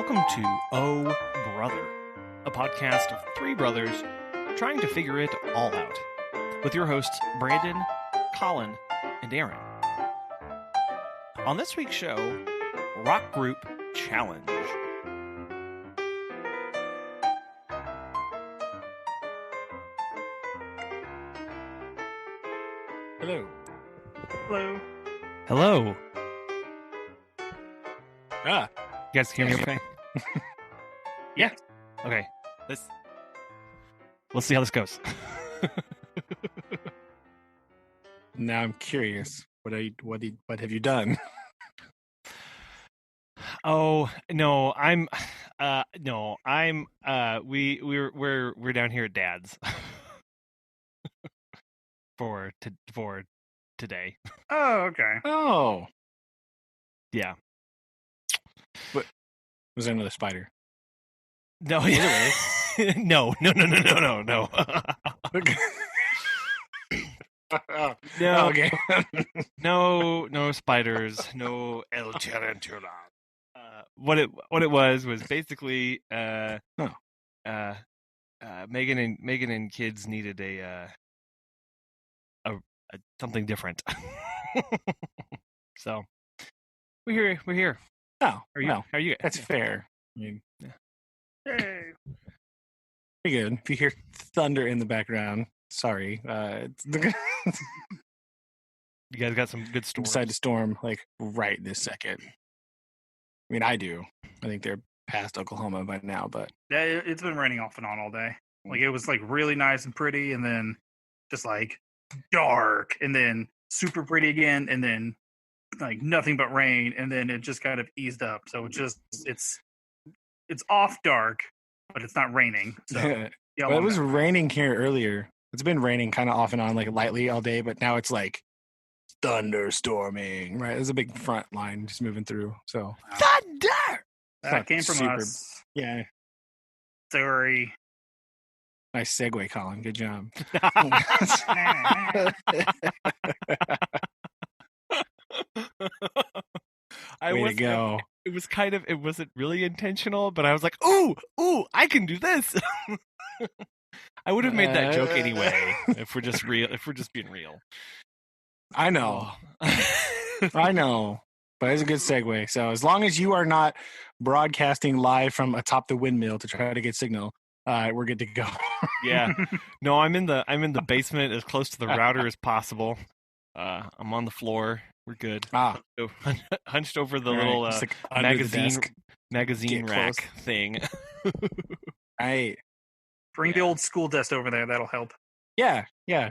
Welcome to Oh Brother, a podcast of three brothers trying to figure it all out, with your hosts Brandon, Collin, and Aaron. On this week's show, Rock Group Challenge. Hello. Hello. Hello. Ah. You guys hear me okay? Yeah. Okay. Let's see how this goes. Now I'm curious. What have you done? Oh no, we're down here at Dad's for today. Oh, okay. Oh. Yeah. What? Was there another spider? No. Yeah. No. No. No. Okay. No spiders. No El Tarantula. What it was basically Megan and kids needed a something different. So we're here. Oh, How are you? well, How are you? that's fair. I mean, Yeah. Hey. pretty good. If you hear thunder in the background, sorry. You guys got some good stories. Decided to storm like right this second. I mean, I do. I think they're past Oklahoma by now, but Yeah, it's been raining off and on all day. Like it was like really nice and pretty, and then just like dark, and then super pretty again, and then like nothing but rain, and then it just kind of eased up. So it's off dark, but it's not raining. So yeah, well, it was raining here earlier. It's been raining kind of off and on, like lightly all day, but now it's like thunderstorming. Right, there's a big front line just moving through. So Thunder. that came from super- us. Yeah, Sorry. nice segue, Colin. Good job. Way to go. It was it wasn't really intentional, but I was like, ooh, I can do this. I would have made that joke anyway if we're just being real. I know. Oh. I know. But it's a good segue. So as long as you are not broadcasting live from atop the windmill to try to get signal, we're good to go. Yeah. No, I'm in the basement as close to the router as possible. I'm on the floor. We're good. So, hunched over the little like under the desk. magazine Get rack close. thing. Right. Bring the old school desk over there. That'll help. Yeah.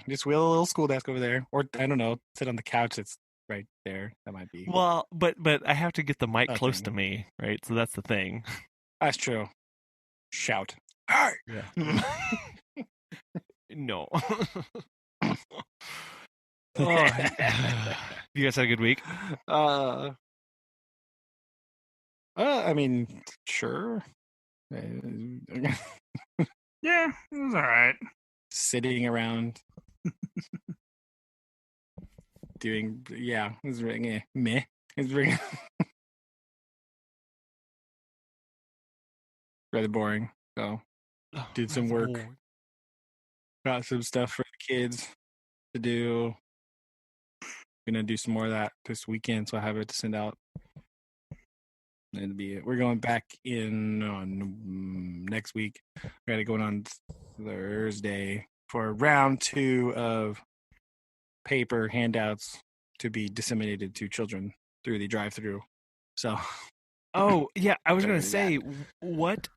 Just wheel a little school desk over there. Or I don't know, sit on the couch that's right there. That might be. Well, but I have to get the mic Okay. close to me, right? So that's the thing. That's true. Shout. Yeah. No. Oh, you guys had a good week? I mean, sure. Yeah, it was all right. Sitting around doing, it was really meh. It was really rather boring. So did some work. Got some stuff for the kids to do. Gonna do some more of that this weekend, so I have it to send out. And it'll be it. We're going back in on next week. We got it going on Thursday for round 2 of paper handouts to be disseminated to children through the drive-through. So, Oh yeah, I was Gotta gonna do say, what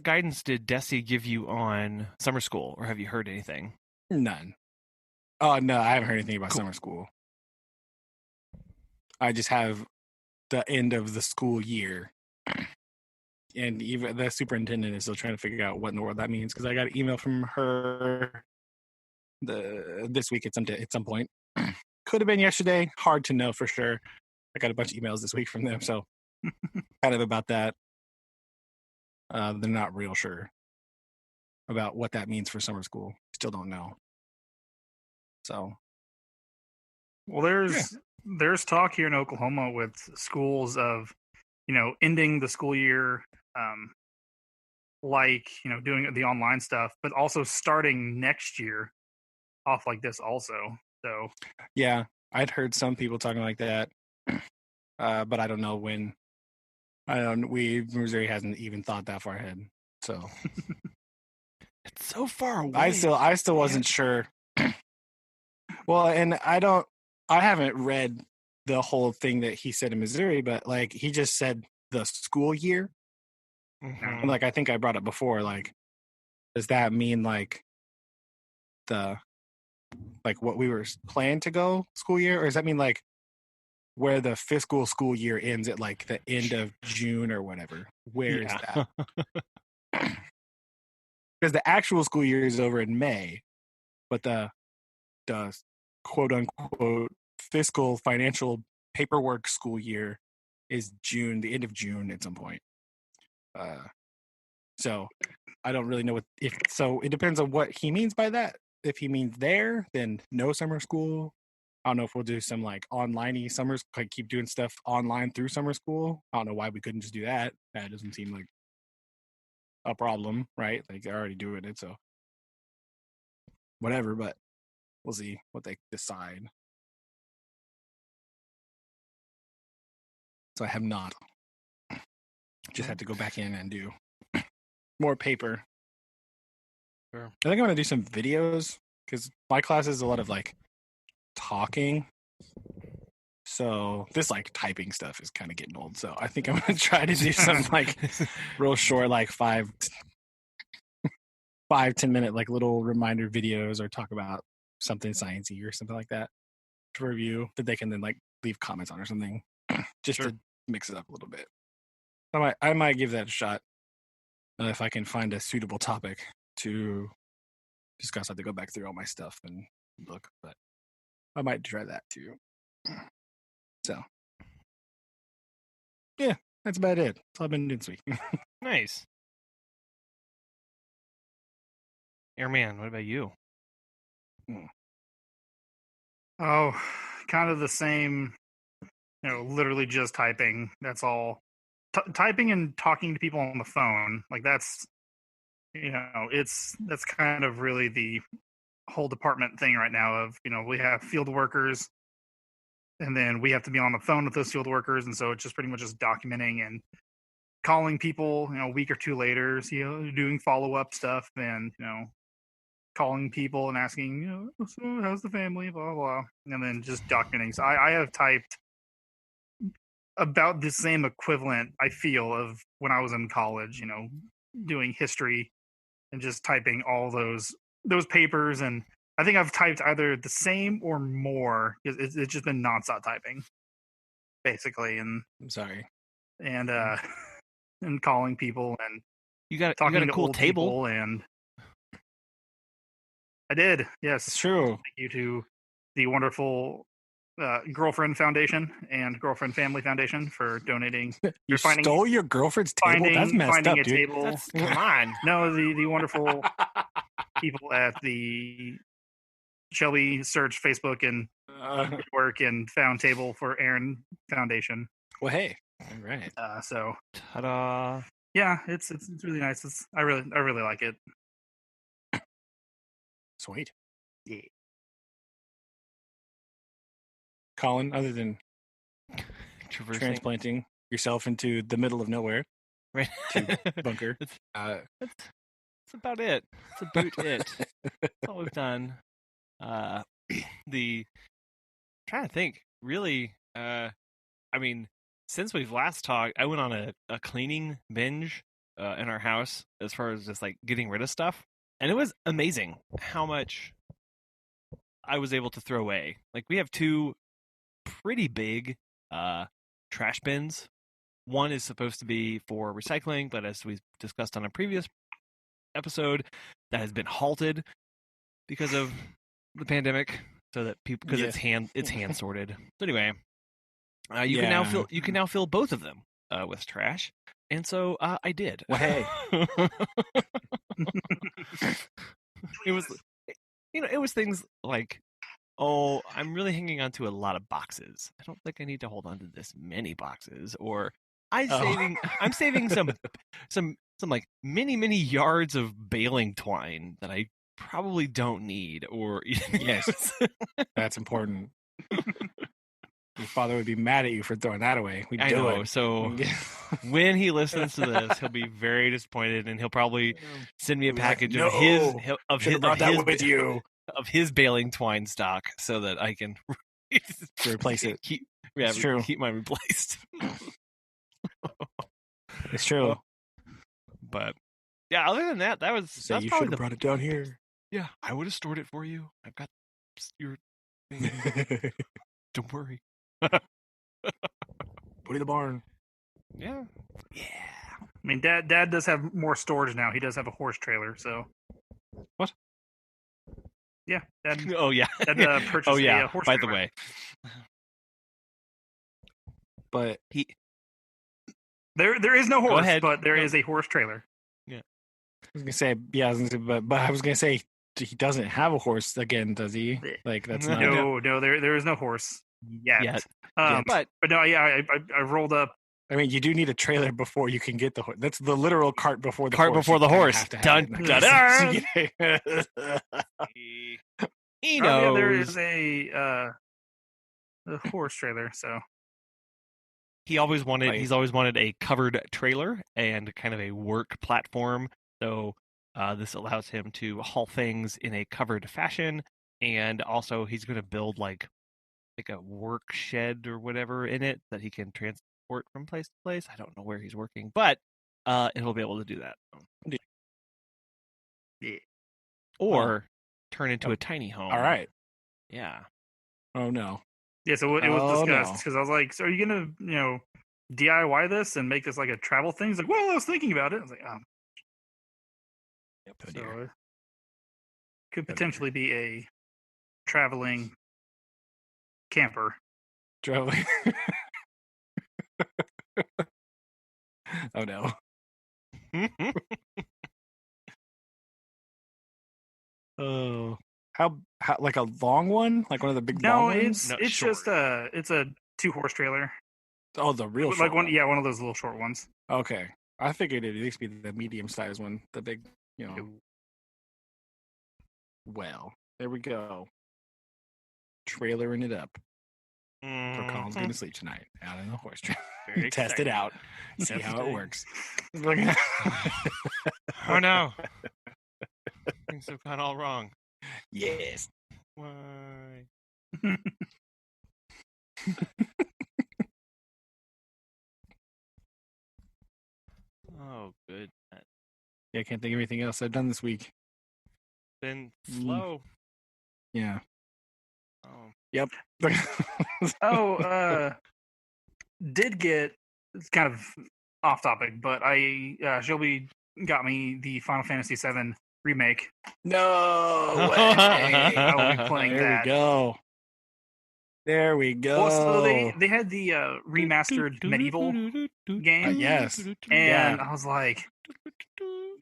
guidance did Desi give you on summer school, or have you heard anything? none. Oh no, I haven't heard anything about Cool. summer school. I just have the end of the school year. And even the superintendent is still trying to figure out what in the world that means, because I got an email from her this week at some point. Could have been yesterday. Hard to know for sure. I got a bunch of emails this week from them, so kind of about that. They're not real sure about what that means for summer school. Still don't know. So, Well, there's talk here in Oklahoma with schools of ending the school year, doing the online stuff, but also starting next year off like this also. So Yeah, I'd heard some people talking like that, but I don't know when. Missouri hasn't even thought that far ahead, so it's so far away. I still wasn't sure. Well, and I haven't read the whole thing that he said in Missouri, but like he just said the school year. Mm-hmm. Like I think I brought it before. Like, does that mean like what we were planning to go school year, or does that mean like where the fiscal school year ends at like the end of June or whatever? Where is that? Because the actual school year is over in May, but the quote unquote fiscal financial paperwork school year is June, the end of June at some point. So I don't really know so it depends on what he means by that. If he means there, then no summer school. I don't know if we'll do some like online-y summers, like keep doing stuff online through summer school. I don't know why we couldn't just do that. That doesn't seem like a problem, right? Like they're already doing it, so whatever, but we'll see what they decide. So I have not. Just had to go back in and do more paper. Sure. I think I'm going to do some videos because my class is a lot of like talking. So this like typing stuff is kind of getting old. So I think I'm going to try to do some like real short, like 5-10 minute like little reminder videos or talk about something sciencey or something like that to review that they can then like leave comments on or something just to mix it up a little bit. I might give that a shot if I can find a suitable topic to discuss. I have to go back through all my stuff and look, but I might try that too. So, yeah, that's about it. That's all I've been doing this week. Nice. Airman, what about you? Oh, kind of the same, literally just typing. That's all. Typing and talking to people on the phone. Like that's kind of really the whole department thing right now of, we have field workers and then we have to be on the phone with those field workers. And so it's just pretty much just documenting and calling people, a week or two later, doing follow-up stuff and, calling people and asking, so how's the family, blah, blah, and then just documenting. So I have typed about the same equivalent, I feel, of when I was in college, doing history and just typing all those papers. And I think I've typed either the same or more. It's just been nonstop typing, basically. And I'm sorry. And and calling people and you got talking a to cool old table. People and I did, yes. It's true. Thank you to the wonderful Girlfriend Foundation and Girlfriend Family Foundation for donating. You stole your girlfriend's table? That's messed up, dude. Table. Come on. No, the wonderful people at the Shelby searched Facebook and work and found table for Aaron Foundation. Well, hey, all right. So, ta-da! Yeah, it's really nice. I really like it. Sweet. Yeah. Collin, other than transplanting yourself into the middle of nowhere, right? To bunker. That's about it. That's about it. That's all we've done. Trying to think. Really, I mean, since we've last talked, I went on a cleaning binge in our house as far as just like getting rid of stuff, and it was amazing how much I was able to throw away. Like we have two pretty big trash bins. One is supposed to be for recycling, but as we discussed on a previous episode, that has been halted because of the pandemic, so that people, because it's hand sorted. So anyway, you can now fill both of them with trash, and so I did. Well, hey, it was things like, oh, I'm really hanging on to a lot of boxes. I don't think I need to hold on to this many boxes. Or I'm saving some like many yards of baling twine that I probably don't need. Or Yes, that's important. Your father would be mad at you for throwing that away. I know. So when he listens to this, he'll be very disappointed, and he'll probably send me a package of his baling twine stock so that I can replace it. Keep mine replaced. It's true. But yeah, other than that, that's you should have brought it down here. Yeah, I would have stored it for you. I've got your thing. Don't worry. Put it in the barn. Yeah. I mean, Dad does have more storage now. He does have a horse trailer, so. What? Yeah, Dad. Oh yeah. Dad purchased a horse by trailer. the way. But there is no horse, Go ahead. but there is a horse trailer. I was gonna say, but I was gonna say he doesn't have a horse again, does he? Like that's not. No, there is no horse yet. But no, yeah, I rolled up. I mean, you do need a trailer before you can get the horse. That's the literal cart before the cart horse. before the horse. Dun. He knows. Yeah, there is a horse trailer. So he's always wanted a covered trailer and kind of a work platform. So this allows him to haul things in a covered fashion, and also he's going to build like a work shed or whatever in it that he can transport from place to place. I don't know where he's working, but it'll be able to do that. Yeah. Or turn into a tiny home. All right. Yeah. Oh no. Yeah. So it was discussed because I was like, "So are you gonna DIY this and make this like a travel thing?" He's like, "Well, I was thinking about it." I was like, "Oh." So it could potentially be a traveling camper. Traveling. Oh no. Oh, how like a long one, like one of the big long ones? It's just it's a 2-horse trailer. Oh, the real like short one, yeah, one of those little short ones. Okay, I figured it'd at least be the medium sized one, the big, Well, there we go. Trailering it up. So Colin's going to sleep tonight out in the horse trailer. Test it out. See how it works. Oh no. Things have gone all wrong. Yes. Why? Oh, good. Yeah, I can't think of anything else I've done this week. Been slow. Yeah. Oh. Yep. Did get, it's kind of off topic, but Shelby got me the Final Fantasy VII remake. No way. I will be playing there that. We go. There we go. Well, so they had the remastered medieval game. Yes. And I was like,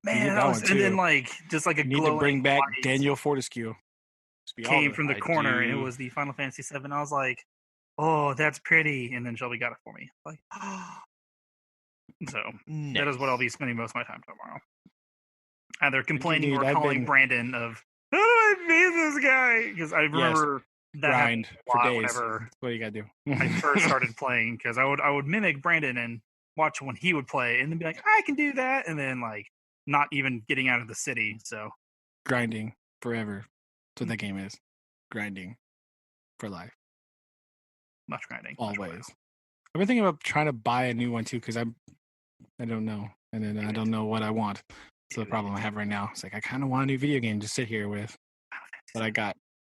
man, and then like just like a need to bring back Daniel Fortescue. Came from the corner, and it was the Final Fantasy VII. I was like, oh, that's pretty. And then Shelby got it for me. Like, so that is what I'll be spending most of my time tomorrow. Either complaining or calling Brandon of, how do I beat this guy? Because I remember that grind for days. Whenever what do you gotta do? I first started playing, because I would mimic Brandon and watch when he would play, and then be like, I can do that, and then like not even getting out of the city. So grinding forever. That's what that game is. Grinding for life. Much grinding. Always. I've been thinking about trying to buy a new one too, because I don't know, and then I don't know what I want. That's the problem I have right now. It's like I kind of want a new video game to sit here with, but I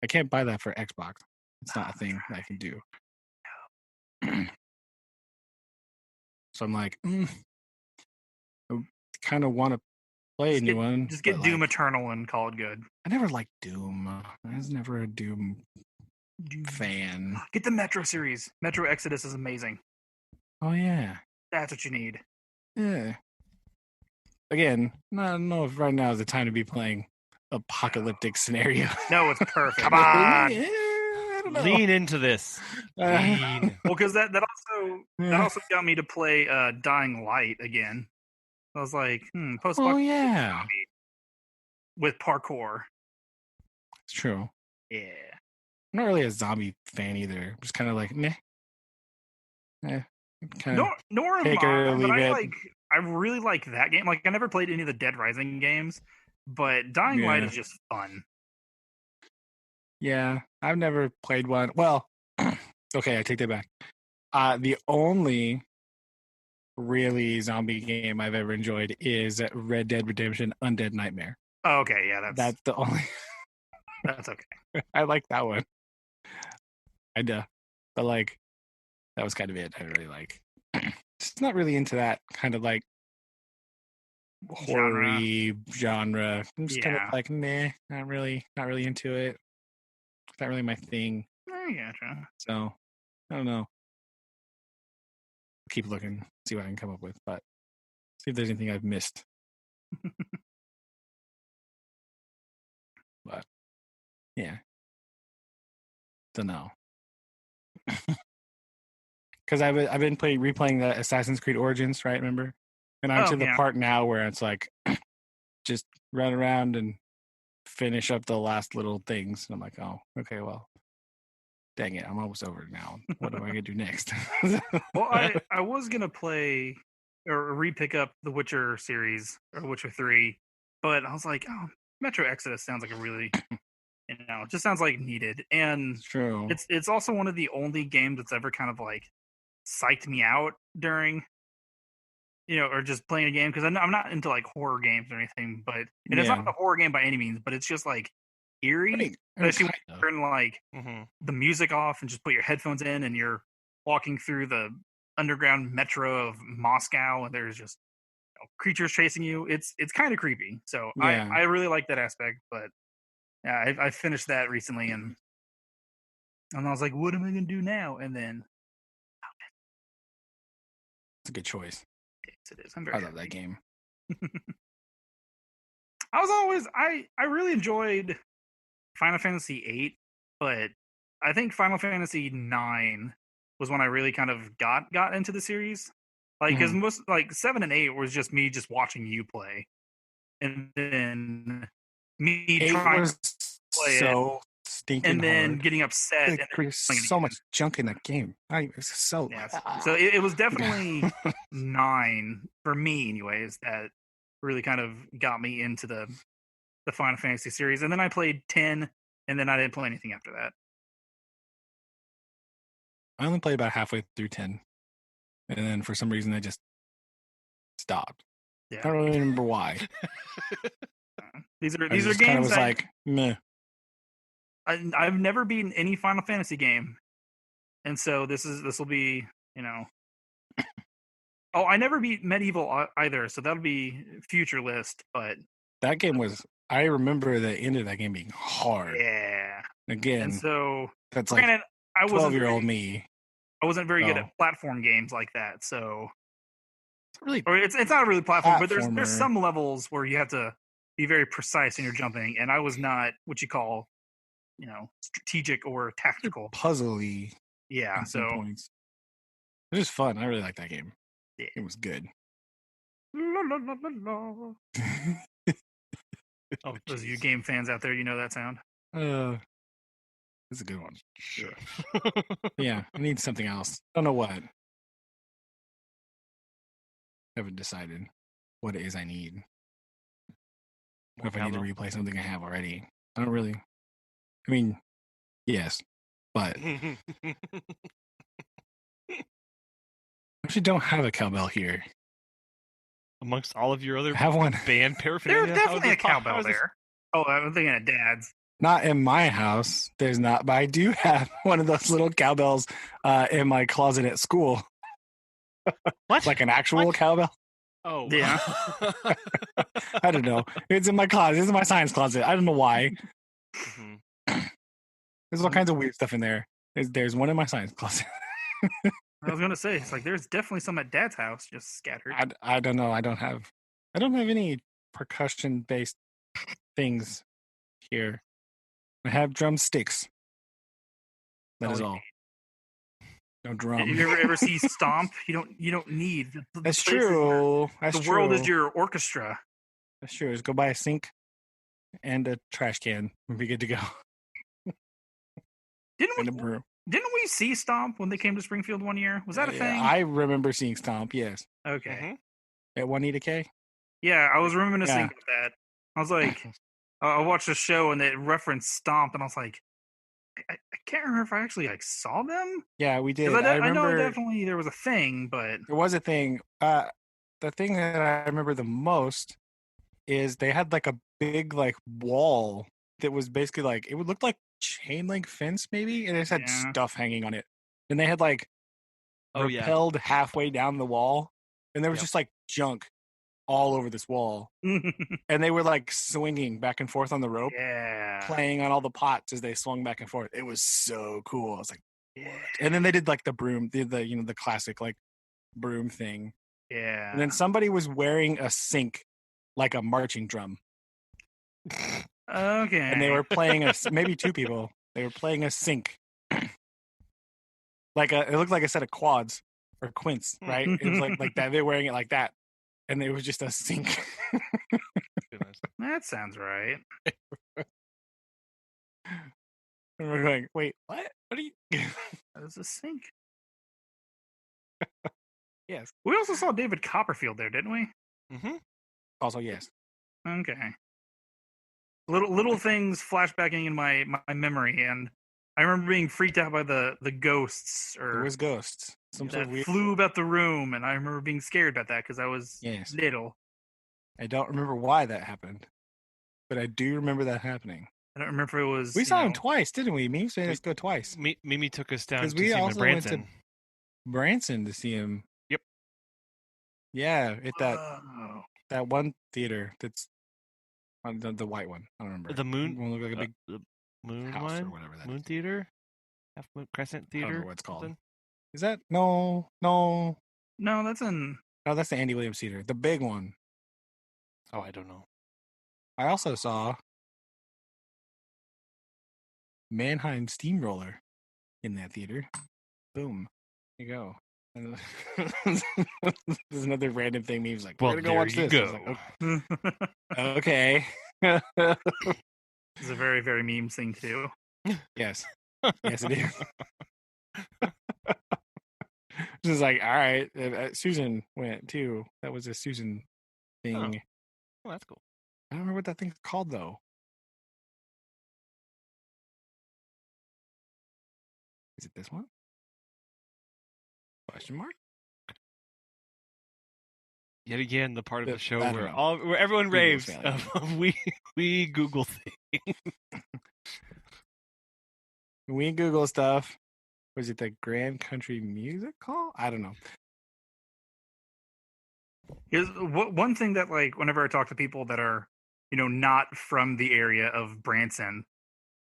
can't buy that for Xbox. It's not a thing that I can do. So I'm like, I kind of want to play a new one. Just get Doom Eternal and call it good. I never liked Doom. I was never a Doom fan. Get the Metro series. Metro Exodus is amazing. Oh yeah, that's what you need. Yeah. Again, I don't know if right now is the time to be playing apocalyptic scenario. No, it's perfect. Come on. Yeah, I don't know. Lean into this. Lean. Well, because that also got me to play Dying Light again. I was like, post yeah, with parkour. it's true. Yeah. I'm not really a zombie fan either. I'm just kind of like, meh. Kind of Nor am take it or I, but leave it. I really like that game. Like, I never played any of the Dead Rising games, but Dying Light Yeah. is just fun. Yeah, I've never played one. Well, okay, I take that back. The only really zombie game I've ever enjoyed is Red Dead Redemption Undead Nightmare. Oh, okay, yeah, That's the only. that's okay. I like that one. But like, that was kind of it. I really like. Just not really into that kind of like horror-y genre. I'm just kind of like, meh, not really into it. It's not really my thing. I gotcha. So, I don't know. Keep looking, see what I can come up with, but see if there's anything I've missed. But yeah, don't know. Because I've been replaying the Assassin's Creed Origins, right? Remember? And I'm to the part now where it's like just run around and finish up the last little things. And I'm like, oh, okay, well, dang it, I'm almost over now. What am I gonna do next? Well, I was gonna play or re-pick up the Witcher series or Witcher 3, but I was like, oh, Metro Exodus sounds like a really, it just sounds like needed. And true. It's also one of the only games that's ever kind of like psyched me out during, or just playing a game, because I'm not into like horror games or anything, but it's not a horror game by any means, but it's just like eerie, especially when you turn like the music off and just put your headphones in and you're walking through the underground metro of Moscow and there's just creatures chasing you. It's kind of creepy. So I really like that aspect, but yeah, I finished that recently and I was like, what am I going to do now? And then it's a good choice. Yes, it is. I love that game. I really enjoyed Final Fantasy VIII, but I think Final Fantasy IX was when I really kind of got into the series. Like, because most like 7 and 8 was just me just watching you play, and then me trying to play so stinking and then hard. getting upset. There's so much junk in that game. It's so so it was definitely 9 for me, anyways. That really kind of got me into the Final Fantasy series, and then I played 10, and then I didn't play anything after that. I only played about halfway through 10, and then for some reason I just stopped. Yeah. I don't really remember why. These are games kind of was like meh. I've never beaten any Final Fantasy game, and so this will be Oh, I never beat Medieval either, so that'll be future list. But that game was. I remember the end of that game being hard. Yeah. Again, and so that's granted, like 12-year-old me. I wasn't very good at platform games like that, so it's not really platform, but there's some levels where you have to be very precise in your jumping, and I was not what you call, strategic or tactical, puzzly. Yeah, so points. It was fun. I really liked that game. Yeah. It was good. Oh, those of you game fans out there, you know that sound? It's a good one. Sure. Yeah, I need something else. Don't know what. Haven't decided what it is I need. Or if I need to replay something I have already. I don't really. I mean, yes, but I actually don't have a cowbell here. Amongst all of your other have one band paraphernalia, there's definitely a cowbell there. Oh, I'm thinking of Dad's. Not in my house. There's not, but I do have one of those little cowbells in my closet at school. What? Like an actual cowbell? Oh, yeah. I don't know. It's in my closet. It's in my science closet. I don't know why. There's all kinds of weird stuff in there. There's one in my science closet. I was gonna say, it's like there's definitely some at Dad's house, just scattered. I don't know. I don't have any percussion based things here. I have drumsticks. That is all. No drum. If you ever see Stomp, you don't need. That's true. The world is your orchestra. That's true. Just go buy a sink and a trash can and be good to go. Didn't we see Stomp when they came to Springfield one year? Was that a thing? I remember seeing Stomp. Yes. Okay. Mm-hmm. At Juanita K. Yeah, I was reminiscing about that. I was like, I watched a show and it referenced Stomp, and I was like, I can't remember if I actually saw them. Yeah, we did. I know definitely there was a thing, but there was a thing. The thing that I remember the most is they had like a big like wall that was basically like it would look like chain link fence maybe, and it just had stuff hanging on it. And they had like rappelled halfway down the wall, and there was just like junk all over this wall. And they were like swinging back and forth on the rope, playing on all the pots as they swung back and forth. It was so cool. I was like, what? And then they did like the broom, the classic like broom thing. Yeah. And then somebody was wearing a sink like a marching drum. Okay. And they were playing maybe two people. They were playing a sink. It looked like a set of quads or quints, right? It was like that. They're wearing it like that. And it was just a sink. That sounds right. And we're going, wait, what? What are you? That is a sink. Yes. We also saw David Copperfield there, didn't we? Mm-hmm. Also, yes. Okay. Little things flashbacking in my memory, and I remember being freaked out by the ghosts. There was ghosts. That flew about the room, and I remember being scared about that because I was little. I don't remember why that happened, but I do remember that happening. I don't remember if it was. We saw him twice, didn't we? Mimi made us go twice. Mimi took us down to we see him also in Branson. went to Branson to see him. Yep. Yeah, at that one theater that's on the white one. I don't remember. The moon one looked like a big the moon house one? or whatever that Moon is. Theater? Half Moon Crescent Theater? I don't know what it's called. Something? Is that no? No, that's in. No, that's the Andy Williams Theater, the big one. Oh, I don't know. I also saw Mannheim Steamroller in that theater. Boom. There you go. And there's another random thing. He was like, well, we're gonna go watch this. Go. Like, okay. It's a very, very memes thing too. Yes. Yes, it is. Just like, all right. Susan went too. That was a Susan thing. Oh, that's cool. I don't remember what that thing's called though. Is it this one? Question mark? Yet again, the part of the show I where don't know. where everyone Google's raves failing. we Google things. We Google stuff. Was it the Grand Country Music Hall? I don't know. Here's one thing that, like, whenever I talk to people that are, not from the area of Branson,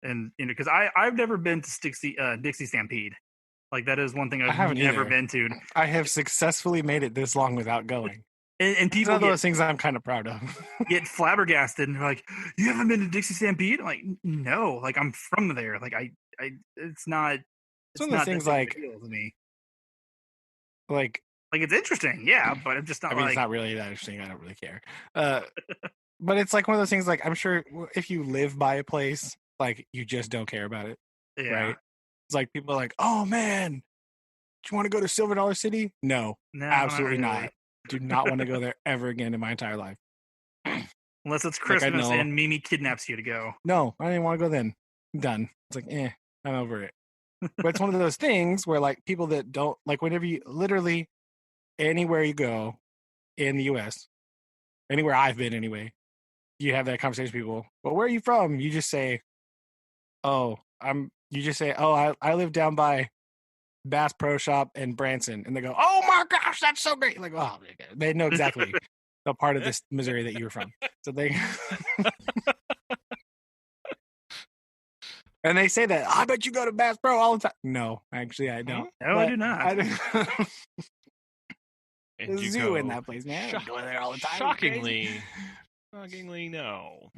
and because I've never been to Dixie Stampede, like that is one thing I've never been to. I have successfully made it this long without going. And people one of those things I'm kind of proud of. Get flabbergasted and they're like, "You haven't been to Dixie Stampede?" I'm like, no, like I'm from there. Like it's not. It's one of those things like to me. Like it's interesting, yeah, but I'm just not. I mean, it's not really that interesting. I don't really care. But it's like one of those things. Like I'm sure if you live by a place, like you just don't care about it, right? It's like people are like, "Oh man, do you want to go to Silver Dollar City?" No, absolutely not. Do not want to go there ever again in my entire life. Unless it's Christmas and Mimi kidnaps you to go. No, I didn't want to go then. I'm done. It's like, I'm over it. But it's one of those things where like people that don't like whenever you literally anywhere you go in the US, anywhere I've been anyway, you have that conversation with people. But where are you from? You just say, I live down by Bass Pro Shop in Branson. And they go, "Oh my gosh, that's so great." Like, oh, they know exactly the part of this Missouri that you're from. So they and they say that, "I bet you go to Bass Pro all the time." No, actually I don't. No, I do not. There's a zoo in that place, man. I go there all the time. Shockingly, no.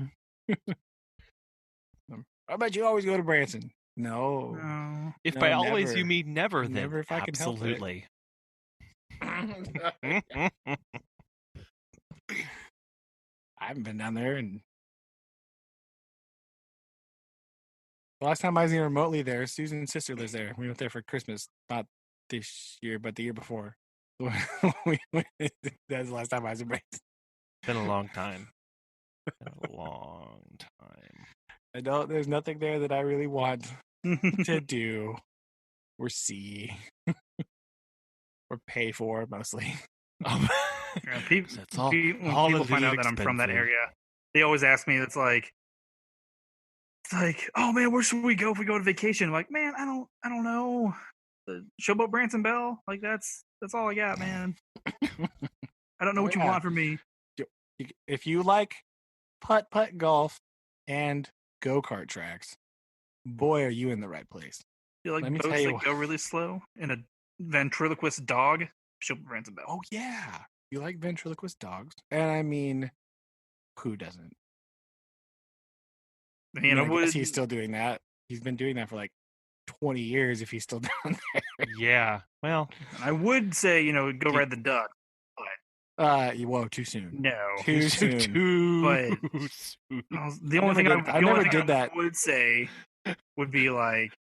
I bet you always go to Branson. No. No. If No, by always never. you mean never, then Never if I can help it. absolutely. I haven't been down there, and the last time I was even remotely there, Susan's sister lives there. We went there for Christmas, not this year, but the year before. That was the last time I was in Branson. Been a long time. Been a long time. I don't. There's nothing there that I really want to do or see or pay for, mostly. Yeah, That's all. when all people a find little out that I'm from that expensive. area, they always ask me. It's like, oh man, where should we go if we go on vacation? I'm like, man, I don't know. The Showboat Branson Bell, like that's all I got, man. I don't know what you want from me. If you like putt golf and go-kart tracks, boy, are you in the right place. You like Let me boats tell you that what. go really slow and a ventriloquist dog? Showboat Branson Bell. Oh yeah, you like ventriloquist dogs, and I mean, who doesn't? Man, I I guess would. he's still doing that. He's been doing that for like 20 years. If he's still down there, Yeah. Well, I would say, go ride the duck. whoa, too soon. No. Too soon. Too But- soon. The only thing I never did I that. would say would be like,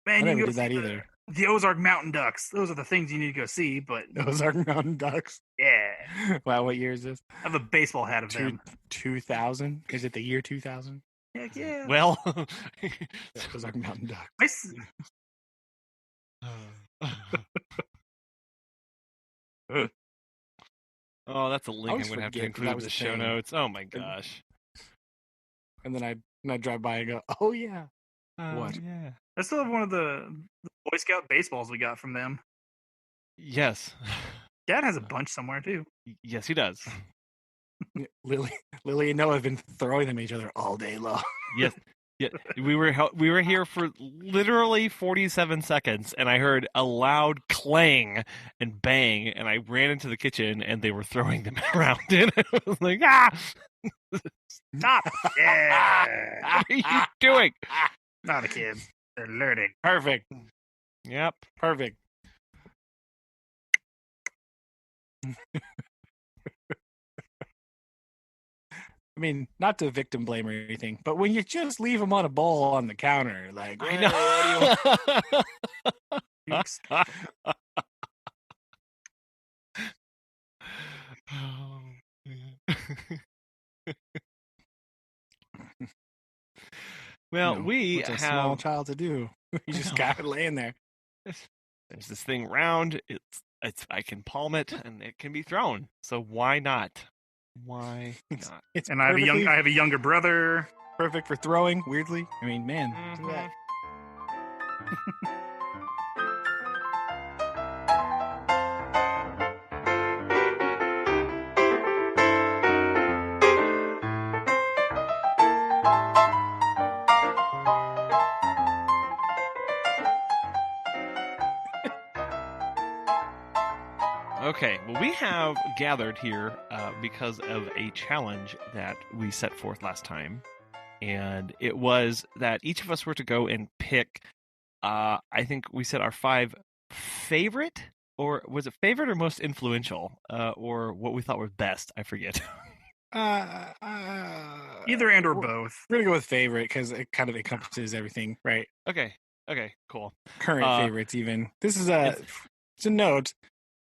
man, I you never can go did that see either. the Ozark Mountain Ducks. Those are the things you need to go see. But Ozark Mountain Ducks. yeah, Wow, what year is this? I have a baseball hat of them. 2000? Is it the year 2000? Heck yeah. Well, Ozark Mountain Ducks. I s- oh, that's a link always I'm going to have to forget that include in was the a show thing. notes. Oh my gosh. And then I drive by and go, oh yeah. What? Yeah. I still have one of the Boy Scout baseballs we got from them. Yes. Dad has a bunch somewhere too. Yes, he does. Lily and Noah have been throwing them at each other all day long. Yes. Yeah, we were here for literally 47 seconds, and I heard a loud clang and bang, and I ran into the kitchen, and they were throwing them around, and I was like, ah! Stop! Yeah, What are you doing? not a kid. They're learning. Perfect. Yep. Perfect. I mean, not to victim blame or anything, but when you just leave them on a bowl on the counter, like, I "Hey, what do you want?" Oops. Oh, man. Well, You know, we what's a small have child to do? You just know. got it laying there. there's this thing round. It's I can palm it and it can be thrown. So why not? Why not? It's And I have a younger brother. perfect for throwing. Weirdly, I mean, man, look at that. Okay, well, we have gathered here because of a challenge that we set forth last time. And it was that each of us were to go and pick, I think we said our 5 favorite, or was it favorite or most influential, or what we thought were best? I forget. Either and or we're- both. We're gonna go with favorite because it kind of encompasses everything, right? Okay, cool. Current favorites, even. This is it's a note.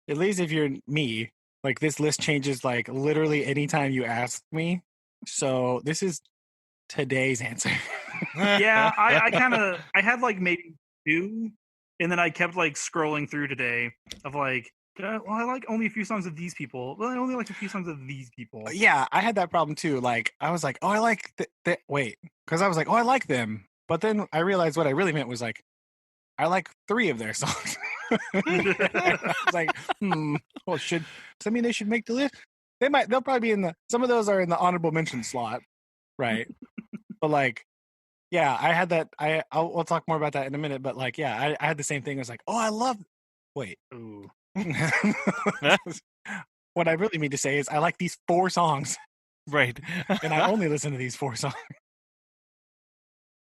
At least if you're me, like this list changes like literally anytime you ask me. So this is today's answer. Yeah, I had like maybe 2, and then I kept like scrolling through today of like, well, I like only a few songs of these people. Well, I only like a few songs of these people. Yeah, I had that problem too. Like I was like, oh, I like wait, because I was like, oh, I like them, but then I realized what I really meant was like, I like 3 of their songs. It's like, well, does that mean they should make the list? They'll probably be in the. Some of those are in the honorable mention slot, right? But like, yeah, I had that. We'll talk more about that in a minute. But like, yeah, I had the same thing. I was like, oh, I love. Wait. Ooh. What I really mean to say is I like these 4 songs, Right. and I only listen to these 4 songs.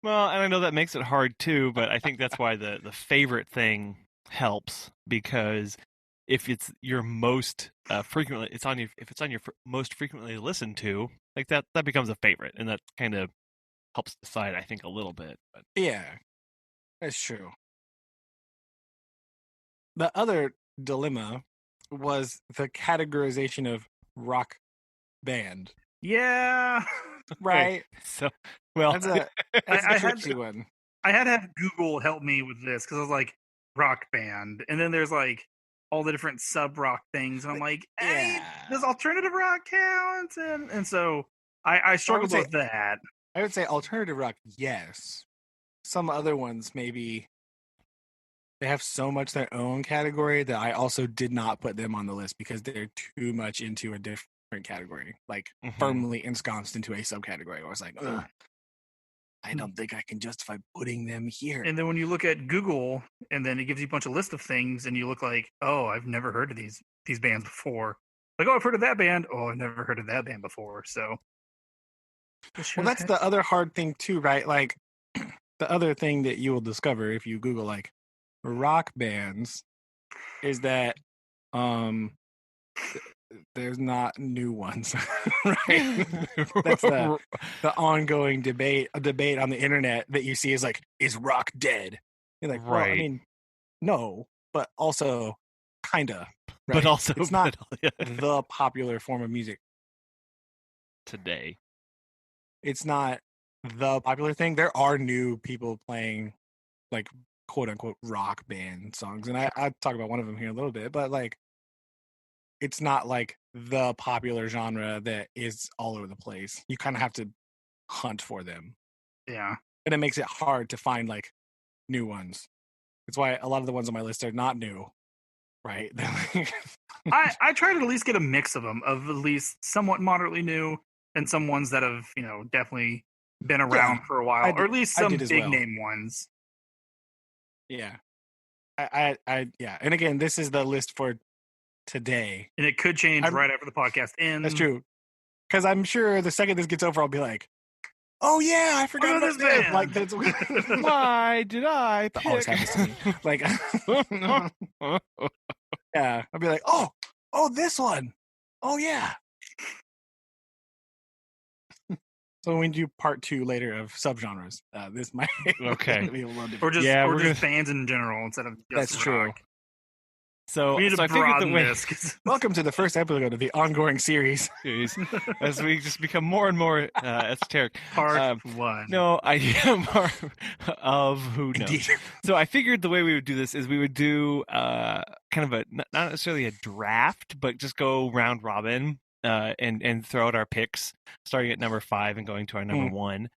Well, and I know that makes it hard too, but I think that's why the favorite thing helps, because if it's your most frequently, if it's on your most frequently listened to, like that becomes a favorite, and that kind of helps decide, I think, a little bit. But Yeah, that's true. The other dilemma was the categorization of rock band, Yeah. right? so, well, That's a I had tricky one. I had to have Google help me with this because I was like, rock band. And then there's like all the different sub rock things. And I'm like, hey, Yeah. does alternative rock count? And so I struggled say- with that. I would say alternative rock, yes. Some other ones maybe they have so much their own category that I also did not put them on the list because they're too much into a different category, like firmly ensconced into a subcategory. I was like, ugh, I don't think I can justify putting them here. And then when you look at Google and then it gives you a bunch of list of things and you look like, oh, I've never heard of these bands before. Like, oh, I've heard of that band. Oh, I've never heard of that band before. So well, that's the other hard thing too, right? Like the other thing that you will discover if you Google like rock bands is that there's not new ones, right? That's the ongoing debate on the internet that you see is like, is rock dead? You're like, well, I mean, no, but also kinda, right? But also it's not the popular form of music today. It's not the popular thing. There are new people playing like quote unquote rock band songs, and I talk about one of them here a little bit, but like it's not like the popular genre that is all over the place. You kind of have to hunt for them. Yeah. And it makes it hard to find like new ones. That's why a lot of the ones on my list are not new, right? I try to at least get a mix of them, of at least somewhat moderately new and some ones that have, definitely been around for a while, or at least some big name ones. Yeah. I yeah. And again, this is the list for today. And it could change right after the podcast ends. That's true. Because I'm sure the second this gets over, I'll be like, oh yeah, I forgot about this band. Like that's why did I pick? That always happens to me. Like yeah. I'll be like, oh, this one. Oh yeah. So when we do part 2 later of subgenres, this might be a little different. Or just bands in general instead of just that's true. rock. So we need to broaden this. Welcome to the first episode of the ongoing series. As we just become more and more esoteric. Part 1. No, idea of who knows. Indeed. So I figured the way we would do this is we would do kind of a not necessarily a draft, but just go round robin and throw out our picks, starting at number 5 and going to our number 1,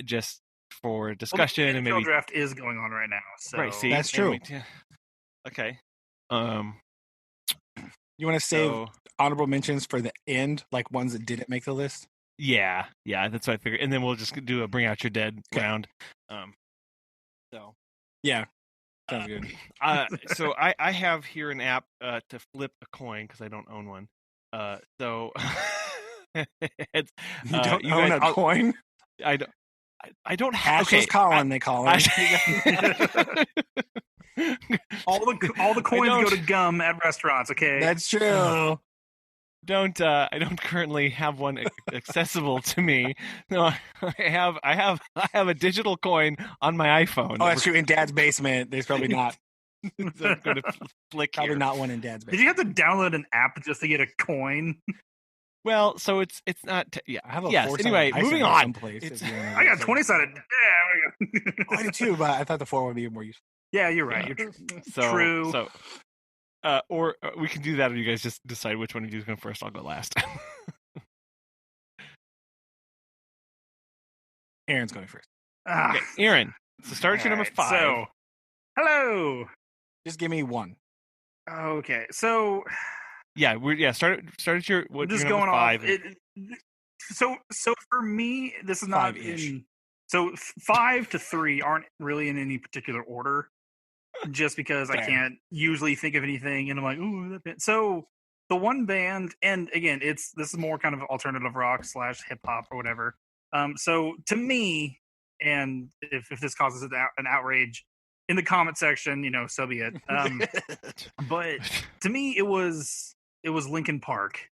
just for discussion. Well, and maybe draft is going on right now. So right, see, that's true. Okay. You want to save honorable mentions for the end, like ones that didn't make the list? Yeah, that's what I figured. And then we'll just do a bring out your dead round. So yeah, sounds good. So I have here an app to flip a coin because I don't own one. So it's, you don't own a coin? I don't have. Ashless Collin, they call him. all the coins go to gum at restaurants. Okay, that's true. I don't currently have one accessible to me. No, I have a digital coin on my iPhone. Oh, that's true. In Dad's basement, there's probably not. So I'm going to flick probably here. not one in Dad's basement. Did you have to download an app just to get a coin? Well, so it's not. I have a anyway, moving on. I got 20-sided. Yeah, I did too, but I thought the 4 would be more useful. Yeah, you're right. You're true. So, or we can do that, or you guys just decide which one of you is going first. I'll go last. Aaron's going first. Okay, Aaron. So start at your number 5. So, hello. Just give me 1. Okay, so yeah, start at your what? Just your going off. So for me, this is not 5-ish. in. So 5 to 3 aren't really in any particular order, just because I can't usually think of anything, and I'm like, ooh, that band. So the one band, and again, this is more kind of alternative rock / hip hop or whatever. So to me, and if this causes an outrage in the comment section, so be it. But to me, it was Linkin Park.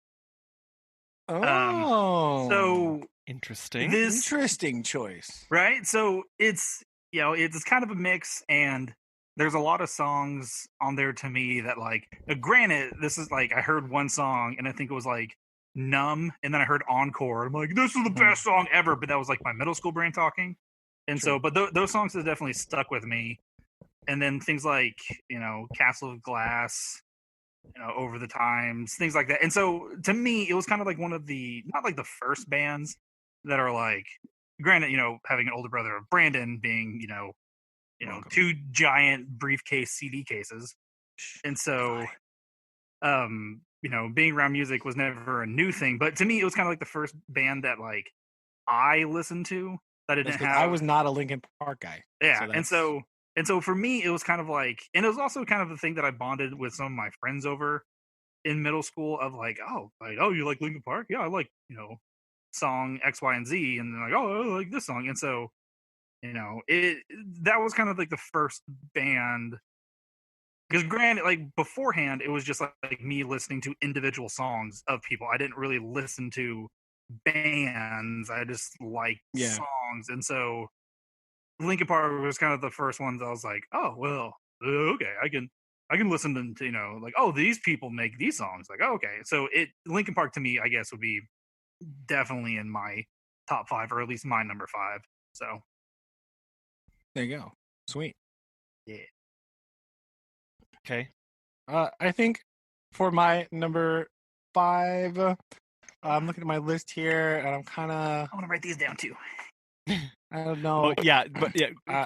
So interesting. Interesting choice, right? So it's it's kind of a mix, and there's a lot of songs on there to me that like. Granted, this is like I heard one song, and I think it was like Numb, and then I heard Encore. I'm like, this is the best song ever, but that was like my middle school brain talking, and so, but those songs have definitely stuck with me. And then things like Castle of Glass, Over the Times, things like that. And so to me, it was kind of like one of the not like the first bands that are like, granted, having an older brother of Brandon being two giant briefcase CD cases, and so being around music was never a new thing, but to me it was kind of like the first band that like I listened to that I didn't have. I was not a Linkin Park guy. And so for me it was kind of like, and it was also kind of the thing that I bonded with some of my friends over in middle school of like, oh you like Linkin Park? Yeah, I like song X, Y, and Z, and then like, oh, I like this song. And so that was kind of like the first band. Because granted, like beforehand, it was just like me listening to individual songs of people. I didn't really listen to bands. I just liked songs. And so Linkin Park was kind of the first ones I was like, oh, well, okay, I can listen to, like, oh, these people make these songs. Like, oh, okay. So Linkin Park to me, I guess, would be definitely in my top 5, or at least my number 5. So there you go. Sweet. Yeah. Okay. I think for my number 5, I'm looking at my list here, and I want to write these down too. I don't know. Oh, yeah, but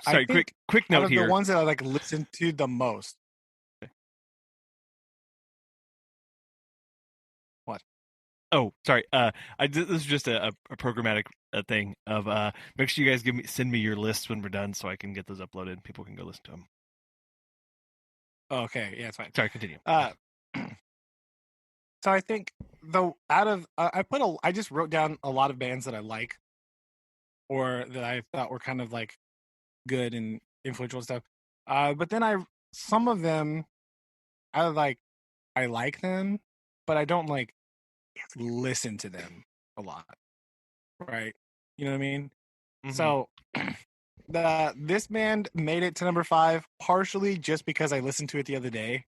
sorry. Quick note here. The ones that I like listen to the most. What? Oh, sorry. This is just a programmatic thing of make sure you guys send me your lists when we're done, so I can get those uploaded. People can go listen to them. Okay, yeah, it's fine. Sorry, continue. So I think I just wrote down a lot of bands that I like, or that I thought were kind of like good and influential stuff. But then some of them, I like them, but I don't like listen to them a lot, right? You know what I mean? Mm-hmm. So this band made it to number 5 partially just because I listened to it the other day.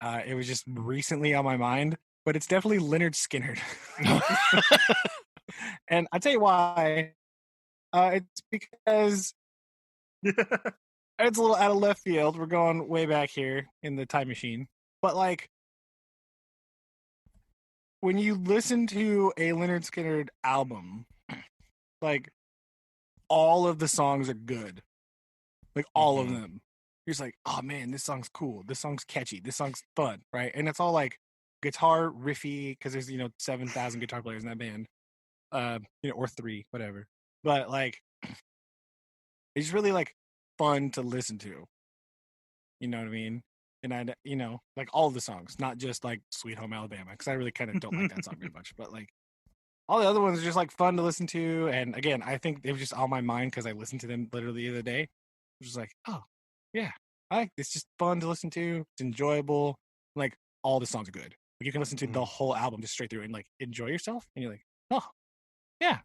It was just recently on my mind, but it's definitely Lynyrd Skynyrd. And I'll tell you why. It's because it's a little out of left field. We're going way back here in the time machine. But like, when you listen to a Lynyrd Skynyrd album, like, all of the songs are good. Like, all of them. You're just like, oh man, this song's cool. This song's catchy. This song's fun, right? And it's all like guitar riffy, because there's 7,000 guitar players in that band, or 3, whatever. But like, it's really like fun to listen to. You know what I mean? And I, like all the songs, not just like Sweet Home Alabama, because I really kind of don't like that song very much. But like, all the other ones are just like fun to listen to. And again, I think they were just on my mind because I listened to them literally the other day. I was just like, oh yeah, it's just fun to listen to. It's enjoyable. Like, all the songs are good. Like, you can listen to the whole album just straight through and like enjoy yourself. And you're like, oh yeah,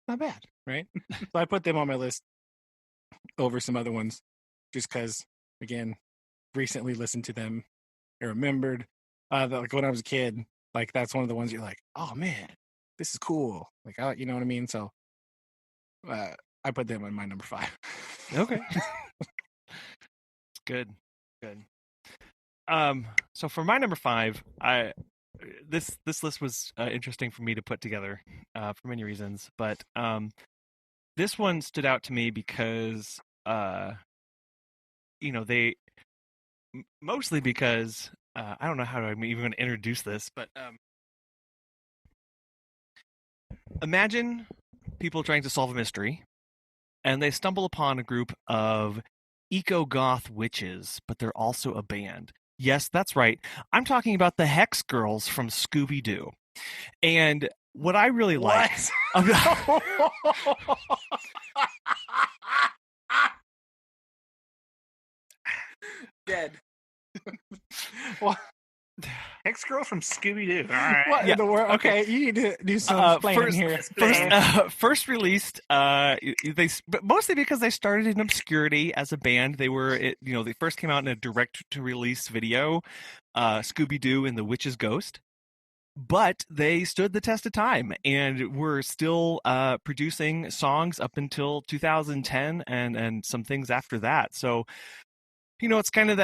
not bad, right? So I put them on my list over some other ones, just because, again, recently listened to them. I remembered that, like, when I was a kid, like, that's one of the ones you're like, oh man, this is cool. Like, you know what I mean? So I put them on my number 5. Okay. Good. So for my number 5, this list was interesting for me to put together for many reasons, but this one stood out to me because they mostly because I don't know how I'm even going to introduce this, but imagine people trying to solve a mystery, and they stumble upon a group of eco-goth witches, but they're also a band. Yes, that's right. I'm talking about the Hex Girls from Scooby-Doo. And what I really like. Dead. What? Hex Girl from Scooby Doo. All right. What in the world? Okay, you need to do some explaining here. First released, they but mostly because they started in obscurity as a band. They were, they first came out in a direct-to-release video, Scooby Doo and the Witch's Ghost. But they stood the test of time and were still producing songs up until 2010 and some things after that. So, it's kind of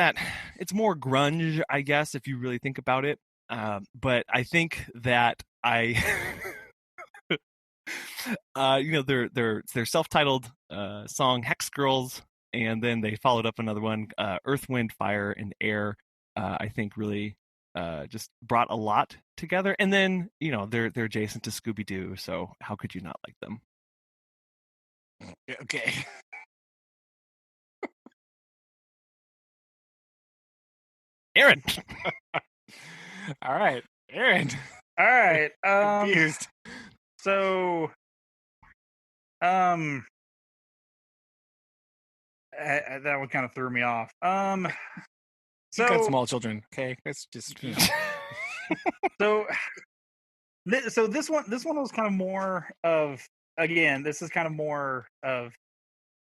it's more grunge, I guess, if you really think about it. But I think that their self-titled song Hex Girls, and then they followed up another one, Earth, Wind, Fire, and Air. I think really just brought a lot together, and then they're adjacent to Scooby Doo, so how could you not like them? Okay. Aaron. All right, Aaron. All right. Confused. So, that one kind of threw me off. You got small children, okay? It's just So this one was kind of more of, again, this is kind of more of,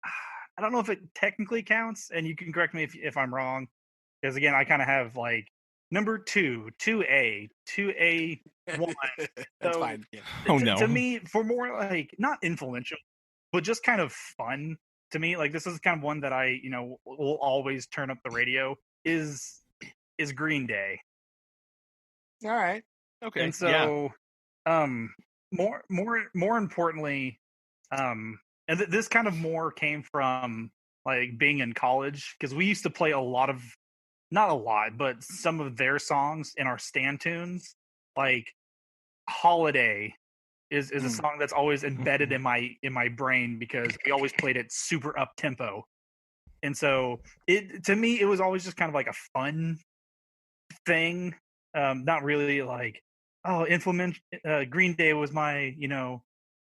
I don't know if it technically counts, and you can correct me if I'm wrong, because again, I kind of have like number 2, 2A, 2A, 1. That's fine. Yeah. No. To me, for more like not influential, but just kind of fun to me, like this is kind of one that I will always turn up the radio. Is Green Day. All right. Okay. And so, more importantly, and this kind of more came from like being in college, because we used to play not a lot, but some of their songs in our stand tunes. Like Holiday is a song that's always embedded in my brain because we always played it super up tempo. And so to me, it was always just kind of like a fun thing. Not really like, Green Day was my,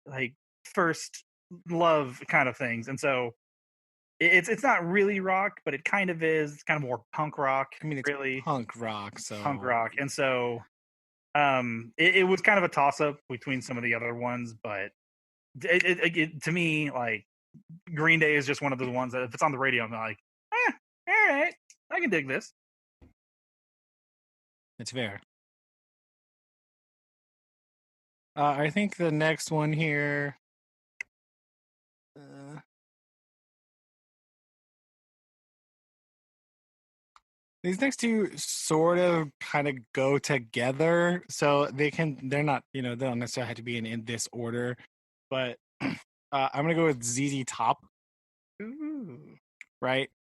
like first love kind of things. And so it's not really rock, but it kind of is. It's kind of more punk rock. I mean, it's really punk rock. So punk rock. And so it was kind of a toss up between some of the other ones, but it to me, like, Green Day is just one of those ones that if it's on the radio, I'm like, all right, I can dig this. It's fair. I think the next one here. These next two sort of kind of go together, so they're not, they don't necessarily have to be in this order, but I'm gonna go with ZZ Top. Ooh. Right?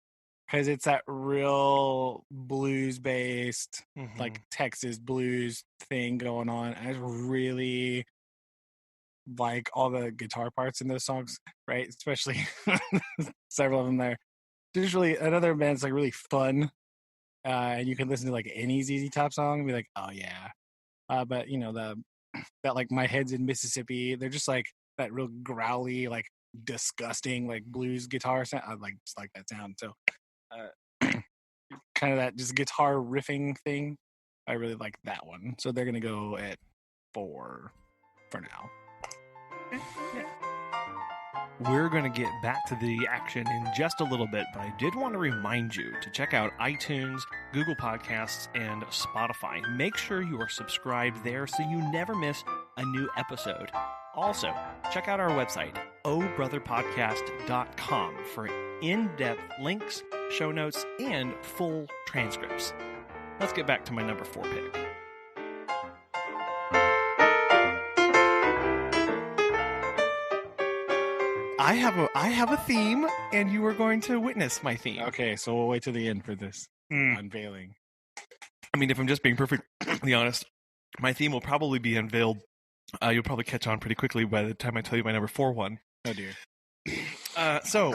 Because it's that real blues-based, like Texas blues thing going on. I really like all the guitar parts in those songs, right? Especially several of them there. There's really another band's like really fun, and you can listen to like any ZZ Top song and be like, oh yeah. But that like My Head's in Mississippi, they're just like that real growly, like disgusting, like blues guitar sound. I just like that sound. So kind of that just guitar riffing thing. I really like that one. So they're gonna go at 4 for now. We're going to get back to the action in just a little bit, but I did want to remind you to check out iTunes, Google Podcasts, and Spotify. Make sure you are subscribed there so you never miss a new episode. Also, check out our website, obrotherpodcast.com, for in-depth links, show notes, and full transcripts. Let's get back to my number 4 pick. I have a theme, and you are going to witness my theme. Okay, so we'll wait till the end for this unveiling. I mean, if I'm just being perfectly honest, my theme will probably be unveiled. You'll probably catch on pretty quickly by the time I tell you my number 4 one. Oh dear. So,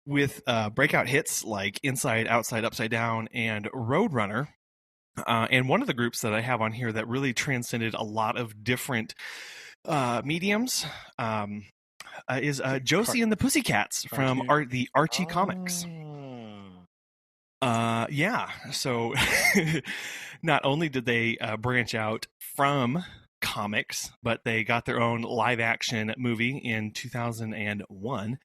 with breakout hits like Inside, Outside, Upside Down, and Roadrunner, And one of the groups that I have on here that really transcended a lot of different mediums is Josie and the Pussycats from the Archie comics. Yeah. So not only did they branch out from comics, but they got their own live action movie in 2001,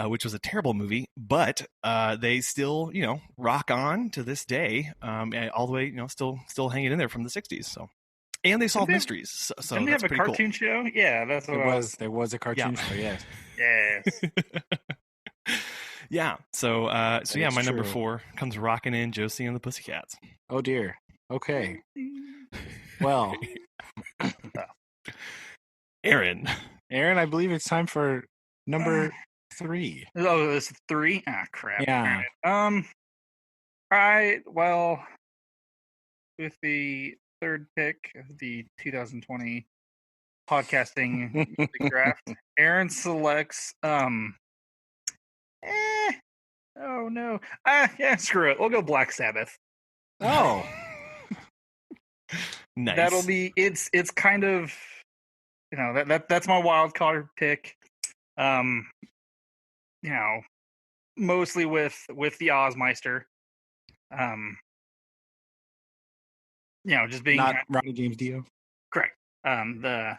which was a terrible movie, but they still, rock on to this day, all the way, still hanging in there from the 60s. So, and they solve mysteries. So didn't they have a cartoon show? Yeah, that's what There was a cartoon show. Yes. Yes. Yeah. So yeah, my number true. 4 comes rocking in Josie and the Pussycats. Oh dear. Okay. Well, Aaron, I believe it's time for number 3. Oh, it's 3? Ah, crap. Yeah. All right. Well, with the third pick of the 2020 podcasting music draft, Aaron selects oh no. Yeah, screw it. We'll go Black Sabbath. Oh. nice. That'll be it's kind of that's my wild card pick. Mostly with the Ozmeister. Just being not Ronnie James Dio. Correct. The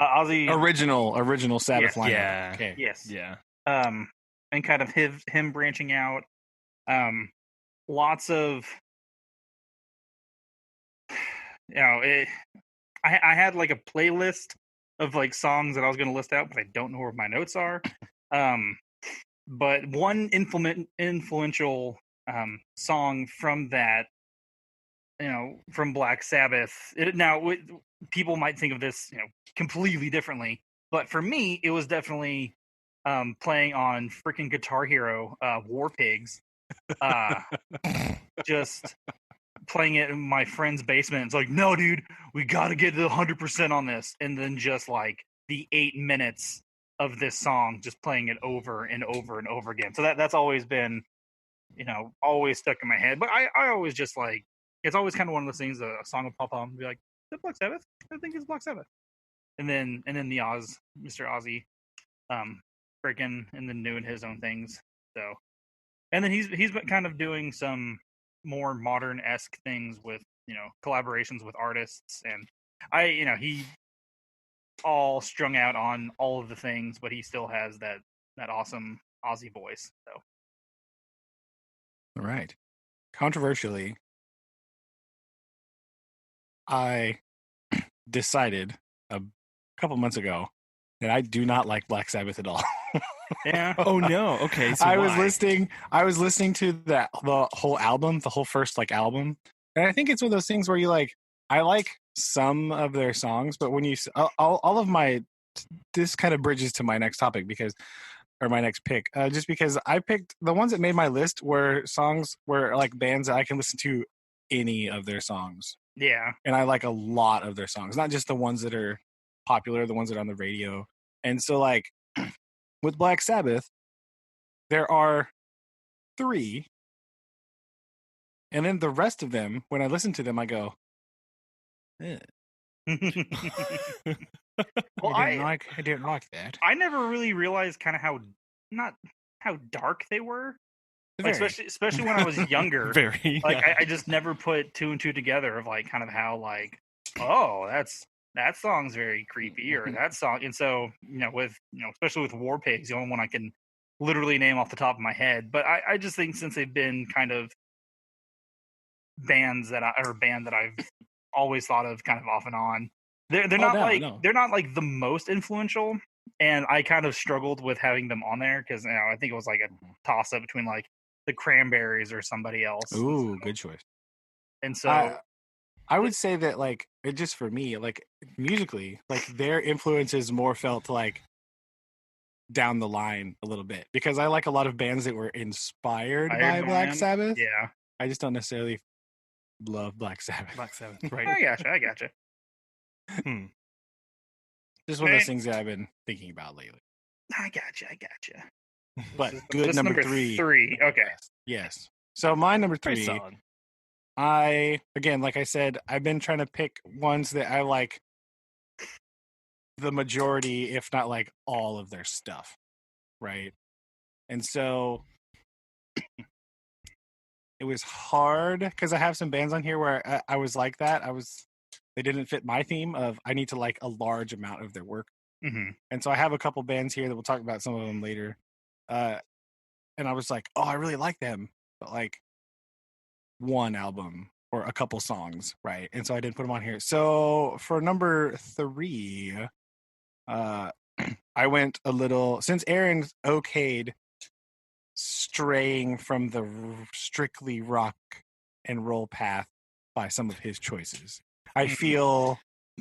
Ozzy original Sabbath lineup. Yeah. Okay. Yes. Yeah. And kind of him branching out. Lots of I had like a playlist of like songs that I was going to list out, but I don't know where my notes are. But one influential song from that, from Black Sabbath. People might think of this, completely differently, but for me, it was definitely playing on freaking Guitar Hero, War Pigs. Just playing it in my friend's basement. It's like, no, dude, we got to get to 100% on this. And then just like the 8 minutes of this song, just playing it over and over and over again. So that's always been, always stuck in my head. But I always just like, it's always kind of one of those things, a song will pop on and be like, is it Black Sabbath? I think it's Black Sabbath. And then the Mr. Ozzy, freaking, and then doing his own things. So, and then he's been kind of doing some more modern-esque things with, collaborations with artists, and he all strung out on all of the things, but he still has that awesome Ozzy voice. So, all right. Controversially, I decided a couple months ago that I do not like Black Sabbath at all. Yeah. Oh no. Okay. So I was listening to the whole album, the whole first album, and I think it's one of those things where you I like some of their songs, but when you all of my, this kind of bridges to my next topic or my next pick, just because I picked the ones that made my list were bands that I can listen to any of their songs. Yeah. And I like a lot of their songs, not just the ones that are popular, the ones that are on the radio. And so with Black Sabbath, there are 3. And then the rest of them, when I listen to them, I go, eh. Well, I didn't like that. I never really realized kind of how dark they were. Especially when I was younger. Very. I just never put 2 and 2 together of kind of how that song's very creepy, or that song. And so, especially with War Pigs, the only one I can literally name off the top of my head. But I just think since they've been kind of band that I've always thought of kind of off and on, they're not like the most influential, and I kind of struggled with having them on there because I think it was like a toss up between the Cranberries or somebody else. Ooh, good choice. And so I would say that it just for me, musically, their influences more felt down the line a little bit, because I like a lot of bands that were inspired by Black Sabbath. Yeah. I just don't necessarily love Black Sabbath. Black Sabbath, right? I gotcha. Just one of those things that I've been thinking about lately. I gotcha. But good number 3. 3. Okay. Yes. So my number 3. Pretty solid. Again, like I said, I've been trying to pick ones that I like the majority, if not like all of their stuff, right? And so it was hard because I have some bands on here where I was like that. They didn't fit my theme of I need to like a large amount of their work. Mm-hmm. And so I have a couple bands here that we'll talk about some of them later. And I was like, oh, I really like them, but like one album or a couple songs, right? And so I didn't put them on here. So for number 3, I went a little, since Aaron okayed straying from the strictly rock and roll path by some of his choices. I feel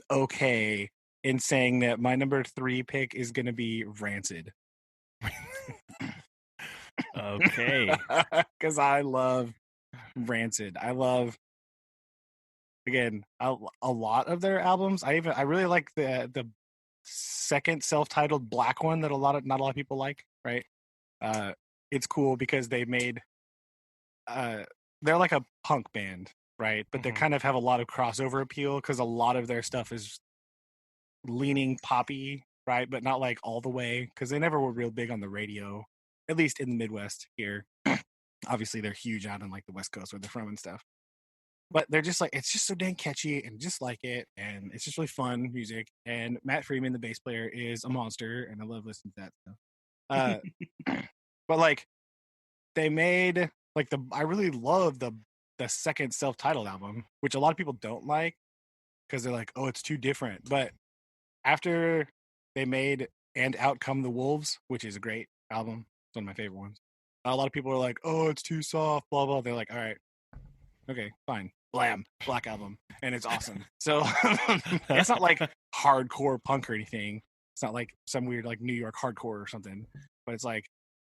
okay in saying that my number 3 pick is going to be Rancid. Okay. Because I love Rancid. I love, again, a lot of their albums. I really like the second self-titled Black one that not a lot of people like, right? It's cool because they made they're like a punk band, right? But they kind of have a lot of crossover appeal because a lot of their stuff is leaning poppy, right? But not like all the way, because they never were real big on the radio, at least in the Midwest here. Obviously they're huge out on like the West Coast where they're from and stuff, but they're just like, it's just so dang catchy and just like it, and it's just really fun music. And Matt Freeman, the bass player, is a monster, and I love listening to that stuff. But like they made like I really love the second self-titled album, which a lot of people don't like because they're like, oh, it's too different. But after they made And Out Come the Wolves, which is a great album, it's one of my favorite ones, a lot of people are like, oh, it's too soft, blah blah. They're like, all right, okay, fine, Blam, Black Album, and it's awesome. So it's not like hardcore punk or anything. It's not like some weird like New York hardcore or something, but it's like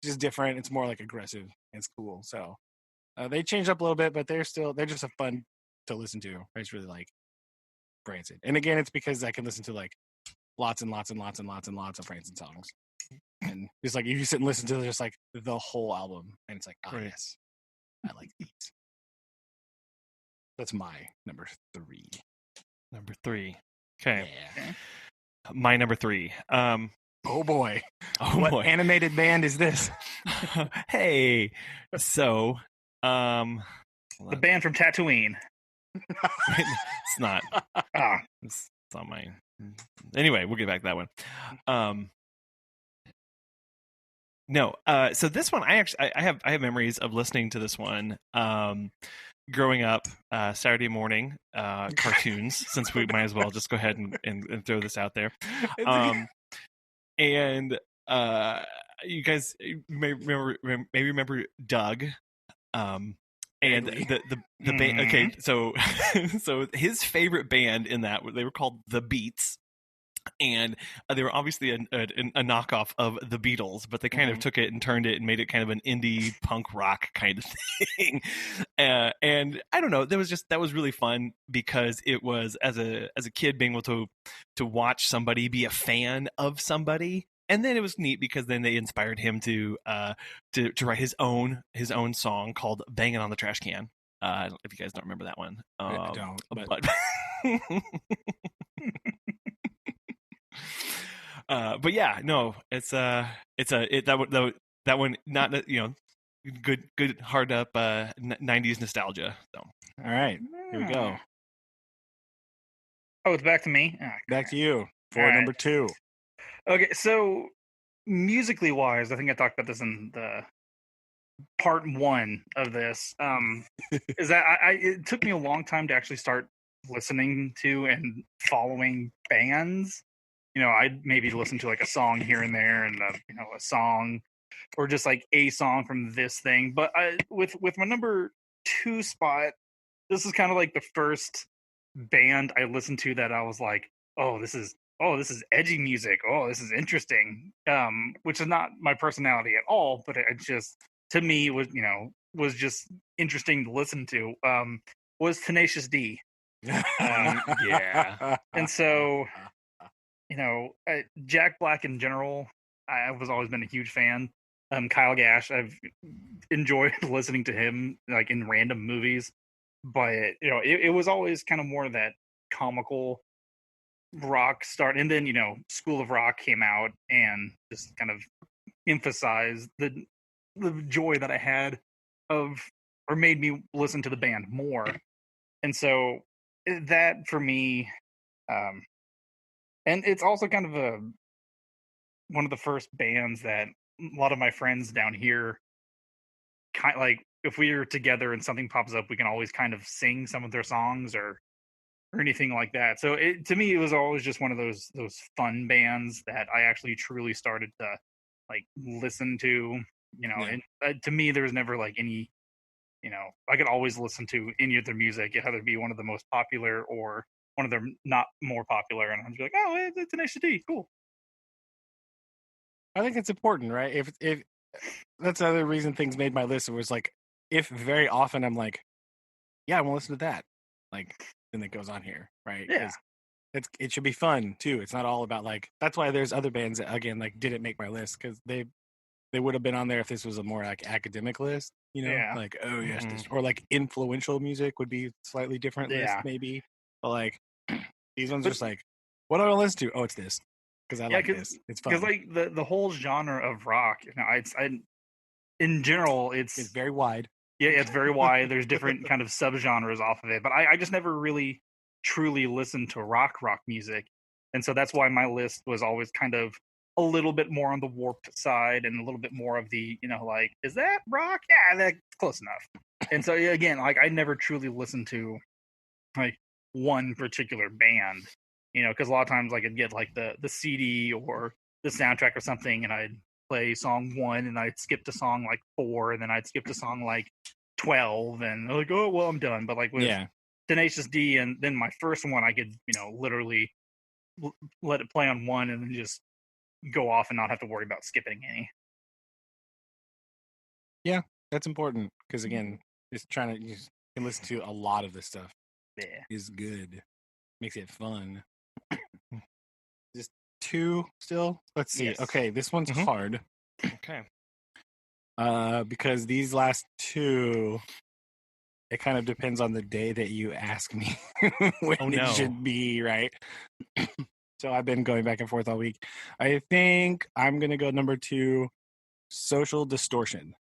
just different. It's more like aggressive. It's cool. So they changed up a little bit, but they're just a fun to listen to. I just really like Branson. And again, it's because I can listen to like lots and lots and lots and lots and lots of Branson songs. And just like if you sit and listen to just like the whole album, and it's like, oh right. Yes, I like these. That's my number 3. Number 3. Okay. Yeah. My number 3. Oh boy. What boy. Animated band is this? Hey. So, the band from Tatooine. It's not. It's not mine. Anyway, we'll get back to that one. No. So this one, I have memories of listening to this one. Growing up, Saturday morning cartoons, since we might as well just go ahead and throw this out there. And you guys may remember Doug. And the band. Okay, so so his favorite band in that, they were called The Beats. And they were obviously a knockoff of the Beatles, but they kind of took it and turned it and made it kind of an indie punk rock kind of thing. And I don't know, that was really fun because it was as a kid being able to watch somebody be a fan of somebody. And then it was neat because then they inspired him to write his own song called "Banging on the Trash Can." I don't know if you guys don't remember that one. I don't. But but yeah, no, that one, not, you know, good hard up 90s nostalgia. So all right, here we go. Oh, it's back to me. Back to you for number 2. Okay, so musically wise, I think I talked about this in the part 1 of this. Is that it took me a long time to actually start listening to and following bands. You know, I'd maybe listen to like a song here and there, and a song, or just like a song from this thing. But with my number 2 spot, this is kind of like the first band I listened to that I was like, oh, this is edgy music. Oh, this is interesting. Which is not my personality at all, but it just, to me, was just interesting to listen to. Was Tenacious D. Yeah. And so, Jack Black in general, I've always been a huge fan. Kyle Gash, I've enjoyed listening to him like in random movies. but it was always kind of more that comical rock start, and then School of Rock came out and just kind of emphasized the joy that I had of, or made me listen to the band more. And so that for me, and it's also kind of one of the first bands that a lot of my friends down here kind like, if we are together and something pops up, we can always kind of sing some of their songs or anything like that. So to me, it was always just one of those fun bands that I actually truly started to like listen to. Yeah. And to me, there was never like any, I could always listen to any of their music. It had to be one of the most popular or one of their not more popular, and I'd be like, oh, it's Tenacious D, cool. I think it's important, right? If that's the other reason things made my list. It was like, if very often I'm like, yeah, I want to listen to that, like, then it goes on here, right? Yeah. It should be fun too. It's not all about like, that's why there's other bands that again like didn't make my list, because they would have been on there if this was a more like academic list, Yeah. like, oh yes, this, or like influential music would be slightly different list Yeah. maybe, but like these ones But- just like, what do I want to listen to? Oh, it's this, because I like this. It's fun. Because like the whole genre of rock, in general, It's very wide. yeah, it's very wide. There's different kind of subgenres off of it, but I just never really truly listened to rock music, and so that's why my list was always kind of a little bit more on the warped side and a little bit more of the like, is that rock? Yeah, that's close enough. And so again, like I never truly listened to like one particular band, because a lot of times I could get like the CD or the soundtrack or something, and I'd play song 1 and I'd skip to song like 4, and then I'd skip to song like 12, and like, oh well, I'm done. But like with Tenacious D, and then my first one, I could literally let it play on 1 and then just go off and not have to worry about skipping any. Yeah, that's important, because again, just trying to you can listen to a lot of this stuff. Yeah, is good, makes it fun. Just 2 still. Let's see. Yes. Okay, this one's hard. Okay. Because these last 2, it kind of depends on the day that you ask me when it should be, right? So I've been going back and forth all week. I think I'm gonna go number 2, Social Distortion.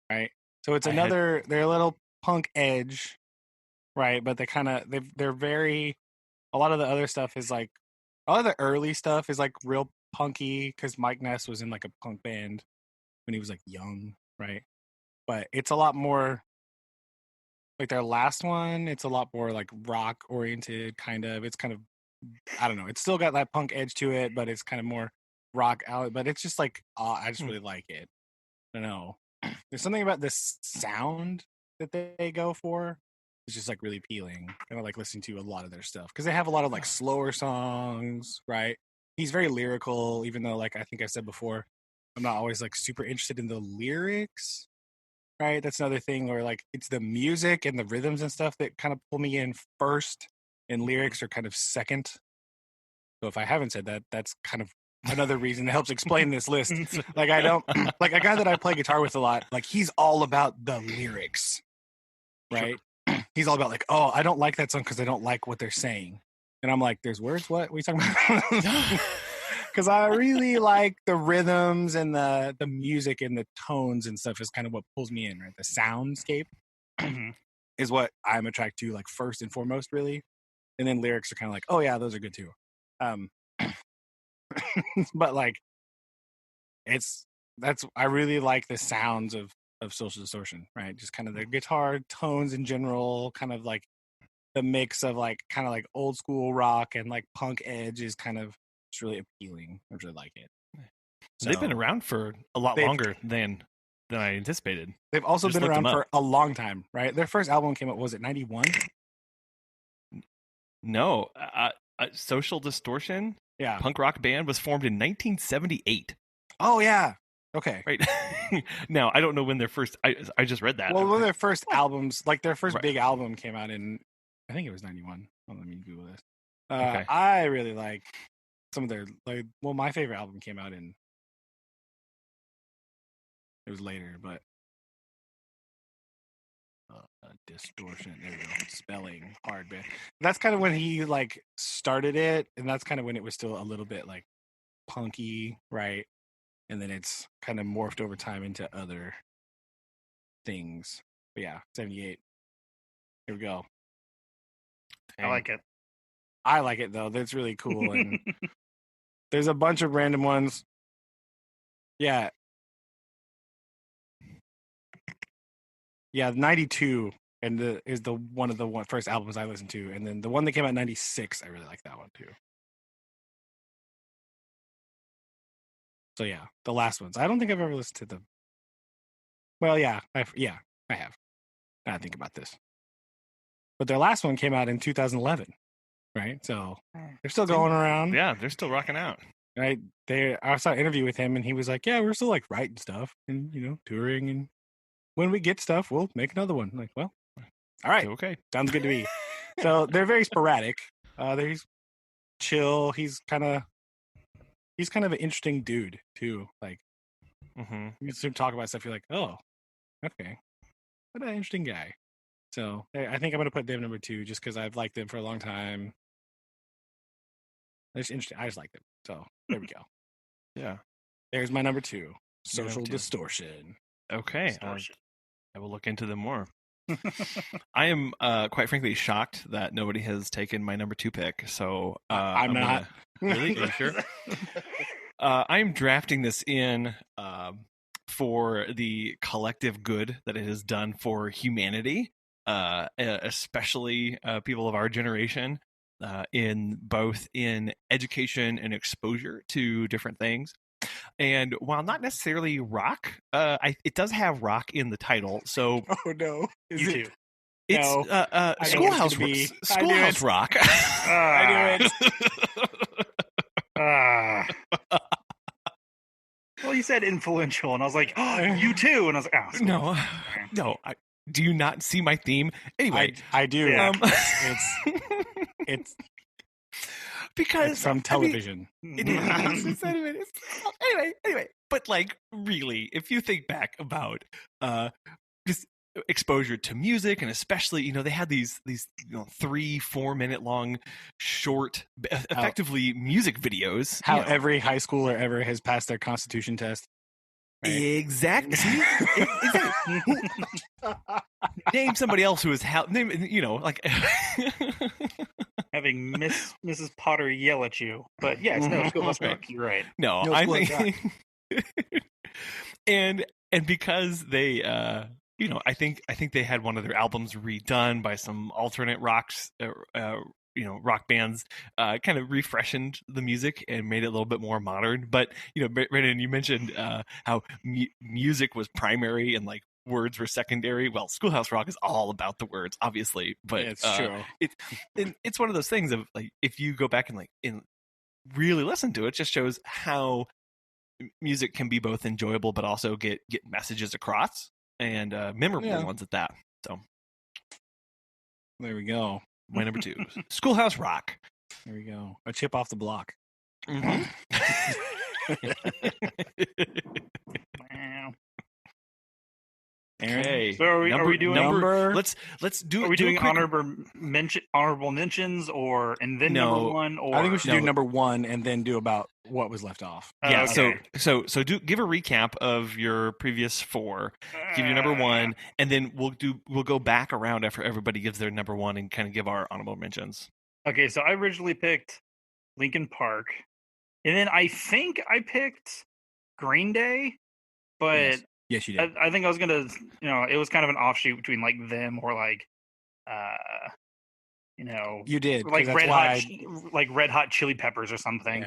Right. So it's they're a little punk edge, right? But they're very, a lot of the other stuff is like, a lot of the early stuff is like real punky, because Mike Ness was in like a punk band when he was like young, right? But it's a lot more like their last one. It's a lot more like rock oriented, kind of. It's kind of, I don't know. It's still got that punk edge to it, but it's kind of more rock out. But it's just like, I just really like it. I don't know. There's something about this sound that they go for. It's just like really appealing. Kind of like listening to a lot of their stuff, because they have a lot of like slower songs, right? He's very lyrical, even though, like I think I said before, I'm not always like super interested in the lyrics, right? That's another thing where like it's the music and the rhythms and stuff that kind of pull me in first, and lyrics are kind of second. So if I haven't said that, that's kind of another reason that helps explain this list. Like I don't like a guy that I play guitar with a lot, like he's all about the lyrics, right? Sure. He's all about like, oh, I don't like that song because I don't like what they're saying. And I'm like, there's words? What are you talking about? Because I really like the rhythms and the music and the tones and stuff is kind of what pulls me in, right? The soundscape is what I'm attracted to, like first and foremost, really. And then lyrics are kind of like, oh yeah, those are good too. But like, I really like the sounds of Social Distortion, right? Just kind of the guitar tones in general, kind of like the mix of like kind of like old school rock and like punk edge is kind of, it's really appealing. I really like it. So, they've been around for a lot longer than I anticipated. They've also been around for a long time, right? Their first album came out, was it 91? No, Social Distortion, punk rock band, was formed in 1978. Oh yeah, okay. Right. Now I don't know when their first. I just read that. Well, one of their first albums, like their first big album, came out in, I think it was 91. Well, let me Google this. Okay. I really like some of their my favorite album came out in. It was later, but Distortion. There we go. Spelling hard, man. That's kind of when he like started it, and that's kind of when it was still a little bit like punky, right? And then it's kind of morphed over time into other things. But yeah, 78. Here we go. I like it. I like it though. That's really cool. And there's a bunch of random ones. Yeah. Yeah, 92 and is the one of the first albums I listened to. And then the one that came out in 96, I really like that one too. So yeah, the last ones. I don't think I've ever listened to them. Well, yeah, I have. Now I think about this. But their last one came out in 2011, right? So they're still going around. Yeah, they're still rocking out. Right? I saw an interview with him, and he was like, "Yeah, we're still like writing stuff and touring, and when we get stuff, we'll make another one." I'm like, well, all right, okay, sounds good to me. So they're very sporadic. They're chill. He's kind of an interesting dude too. Like, you just talk about stuff. You're like, oh, okay, what an interesting guy. So I think I'm gonna put them number 2 just because I've liked them for a long time. It's interesting. I just like them. So there we go. Yeah, there's my number 2. Social Distortion. Okay, I will look into them more. I am quite frankly shocked that nobody has taken my number 2 pick. So I'm not. Really? Are you sure? I am drafting this in for the collective good that it has done for humanity, especially people of our generation, in both in education and exposure to different things. And while not necessarily rock, it does have rock in the title. So, oh no, you too. It's Schoolhouse Rock. I knew it. Well, you said influential, and I was like, oh, you too, and I was like, oh, no. Do you not see my theme? Anyway, I do. Yeah. It's because it's from television. It is. Anyway, but like really, if you think back about just exposure to music, and especially they had these 3-4 minute long short, effectively music videos. How every high schooler ever has passed their constitution test. Right? Exactly. Name somebody else who is like having Mrs. Potter yell at you. But yes, no, Schoolhouse Rock. You're right. No, I think, and because they, I think they had one of their albums redone by some alternate rock bands, kind of refreshened the music and made it a little bit more modern. But Brandon, you mentioned how music was primary and like words were secondary. Well, Schoolhouse Rock is all about the words, obviously, but it's true. It's one of those things of like, if you go back and really listen to it, just shows how music can be both enjoyable but also get messages across, and memorable ones at that. So there we go. My number 2, Schoolhouse Rock. There we go. A chip off the block. Wow. Okay. So are we doing number? Let's do. Are we doing honorable mentions and then number 1? Or I think we should do number 1 and then do about what was left off. Yeah. Okay. So give a recap of your previous 4. Give your number 1, and then we'll go back around after everybody gives their number 1 and kind of give our honorable mentions. Okay. So I originally picked Linkin Park, and then I think I picked Green Day, but. Yes, you did. I think I was gonna, it was kind of an offshoot between like them or like, you did like Red Hot Chili Peppers or something.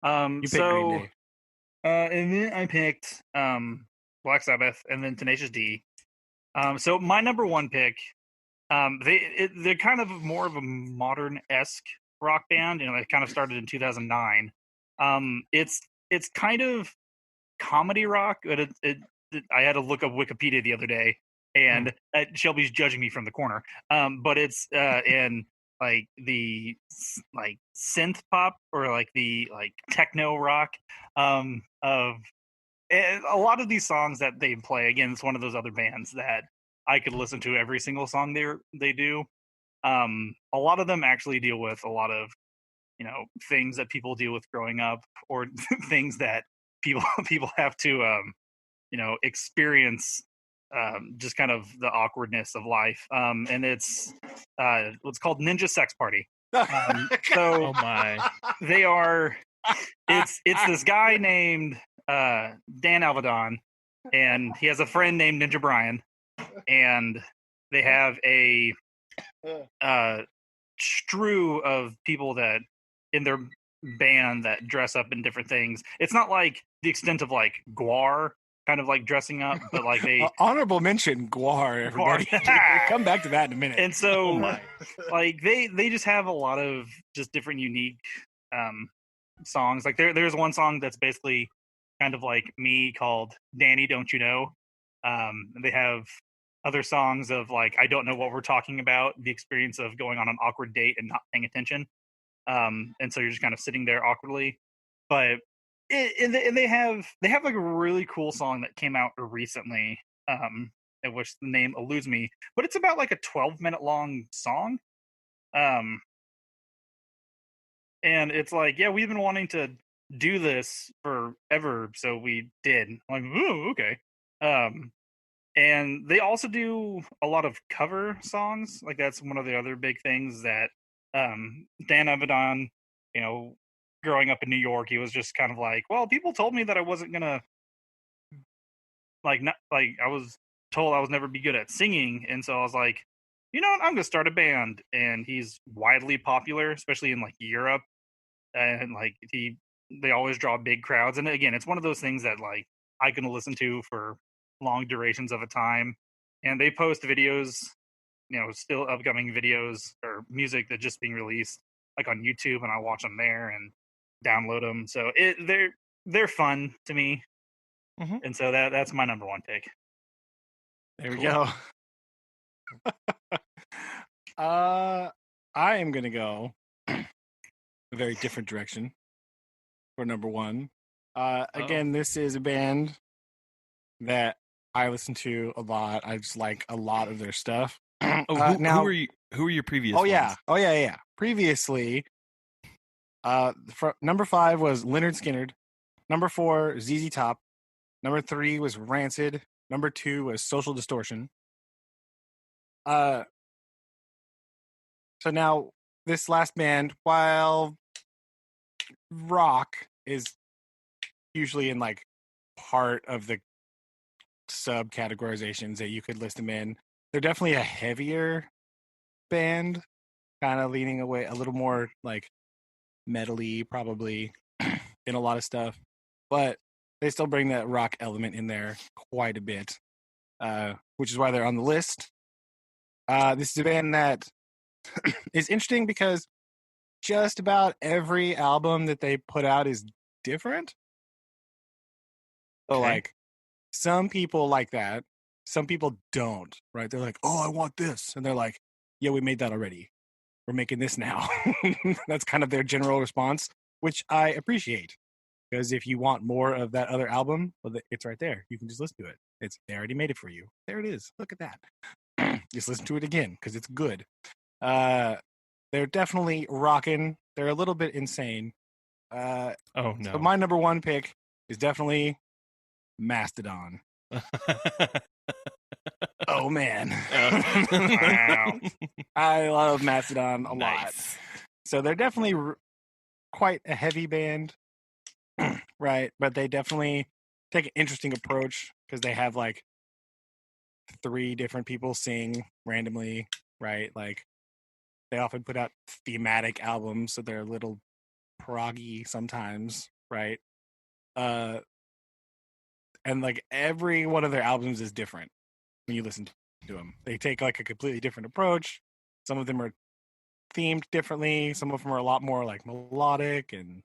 Yeah. You picked Green Day. And then I picked Black Sabbath and then Tenacious D. So my number 1 pick, they're kind of more of a modern-esque rock band. It kind of started in 2009. It's kind of comedy rock, but I had to look up Wikipedia the other day, and Shelby's judging me from the corner. But it's in like the like synth pop or like the like techno rock of a lot of these songs that they play. Again, it's one of those other bands that I could listen to every single song they do. A lot of them actually deal with a lot of, things that people deal with growing up, or things that people have to experience, just kind of the awkwardness of life. And it's what's called Ninja Sex Party. So Oh my. they are. It's this guy named Dan Alvedon, and he has a friend named Ninja Brian, and they have a strew of people that in their band that dress up in different things. It's not like the extent of like Guar kind of like dressing up, but like they honorable mention Guar, everybody. Come back to that in a minute. and so like they just have a lot of just different unique songs. Like there's one song that's basically kind of like me called Danny Don't You Know. They have other songs of like I don't know what we're talking about, the experience of going on an awkward date and not paying attention. And so you're just kind of sitting there awkwardly. But and they have like a really cool song that came out recently, in which the name eludes me, but it's about like a 12-minute long song. And it's like, yeah, we've been wanting to do this forever, so we did. I'm like, ooh, okay. And they also do a lot of cover songs. Like that's one of the other big things that Dan Avedon, growing up in New York, he was just kind of like, well, people told me that I wasn't gonna not like I was told I was never be good at singing, and so I was like, you know what, I'm gonna start a band. And he's widely popular, especially in like Europe, and like they always draw big crowds. And again, it's one of those things that like I can listen to for long durations of a time. And they post videos, still upcoming videos or music that just being released like on YouTube, and I watch them there and download them. So they're fun to me. Mhm. And so that's my number one pick. There we go. I am gonna go a very different direction for number one. Again, this is a band that I listen to a lot. I just like a lot of their stuff. Who were your previous ones? Yeah. Previously, number 5 was Lynyrd Skynyrd. Number 4, ZZ Top. Number 3 was Rancid. Number 2 was Social Distortion. So now this last band, while rock is usually in like part of the subcategorizations that you could list them in, they're definitely a heavier band, kind of leaning away a little more like metal-y probably in a lot of stuff, but they still bring that rock element in there quite a bit, which is why they're on the list. This is a band that is interesting because just about every album that they put out is different. So like some people like that, some people don't, right? They're like, oh, I want this. And they're like, yeah, we made that already. We're making this now. That's kind of their general response, which I appreciate. Because if you want more of that other album, well, it's right there. You can just listen to it. They already made it for you. There it is. Look at that. Just listen to it again because it's good. They're definitely rocking. They're a little bit insane. Oh no! So my number one pick is definitely Mastadon. Oh man! Wow. I love Mastadon a lot. So they're definitely quite a heavy band, right? But they definitely take an interesting approach because they have like 3 different people sing randomly, right? Like they often put out thematic albums, so they're a little proggy sometimes, right? And like every one of their albums is different when you listen to them. They take like a completely different approach. Some of them are themed differently. Some of them are a lot more like melodic. And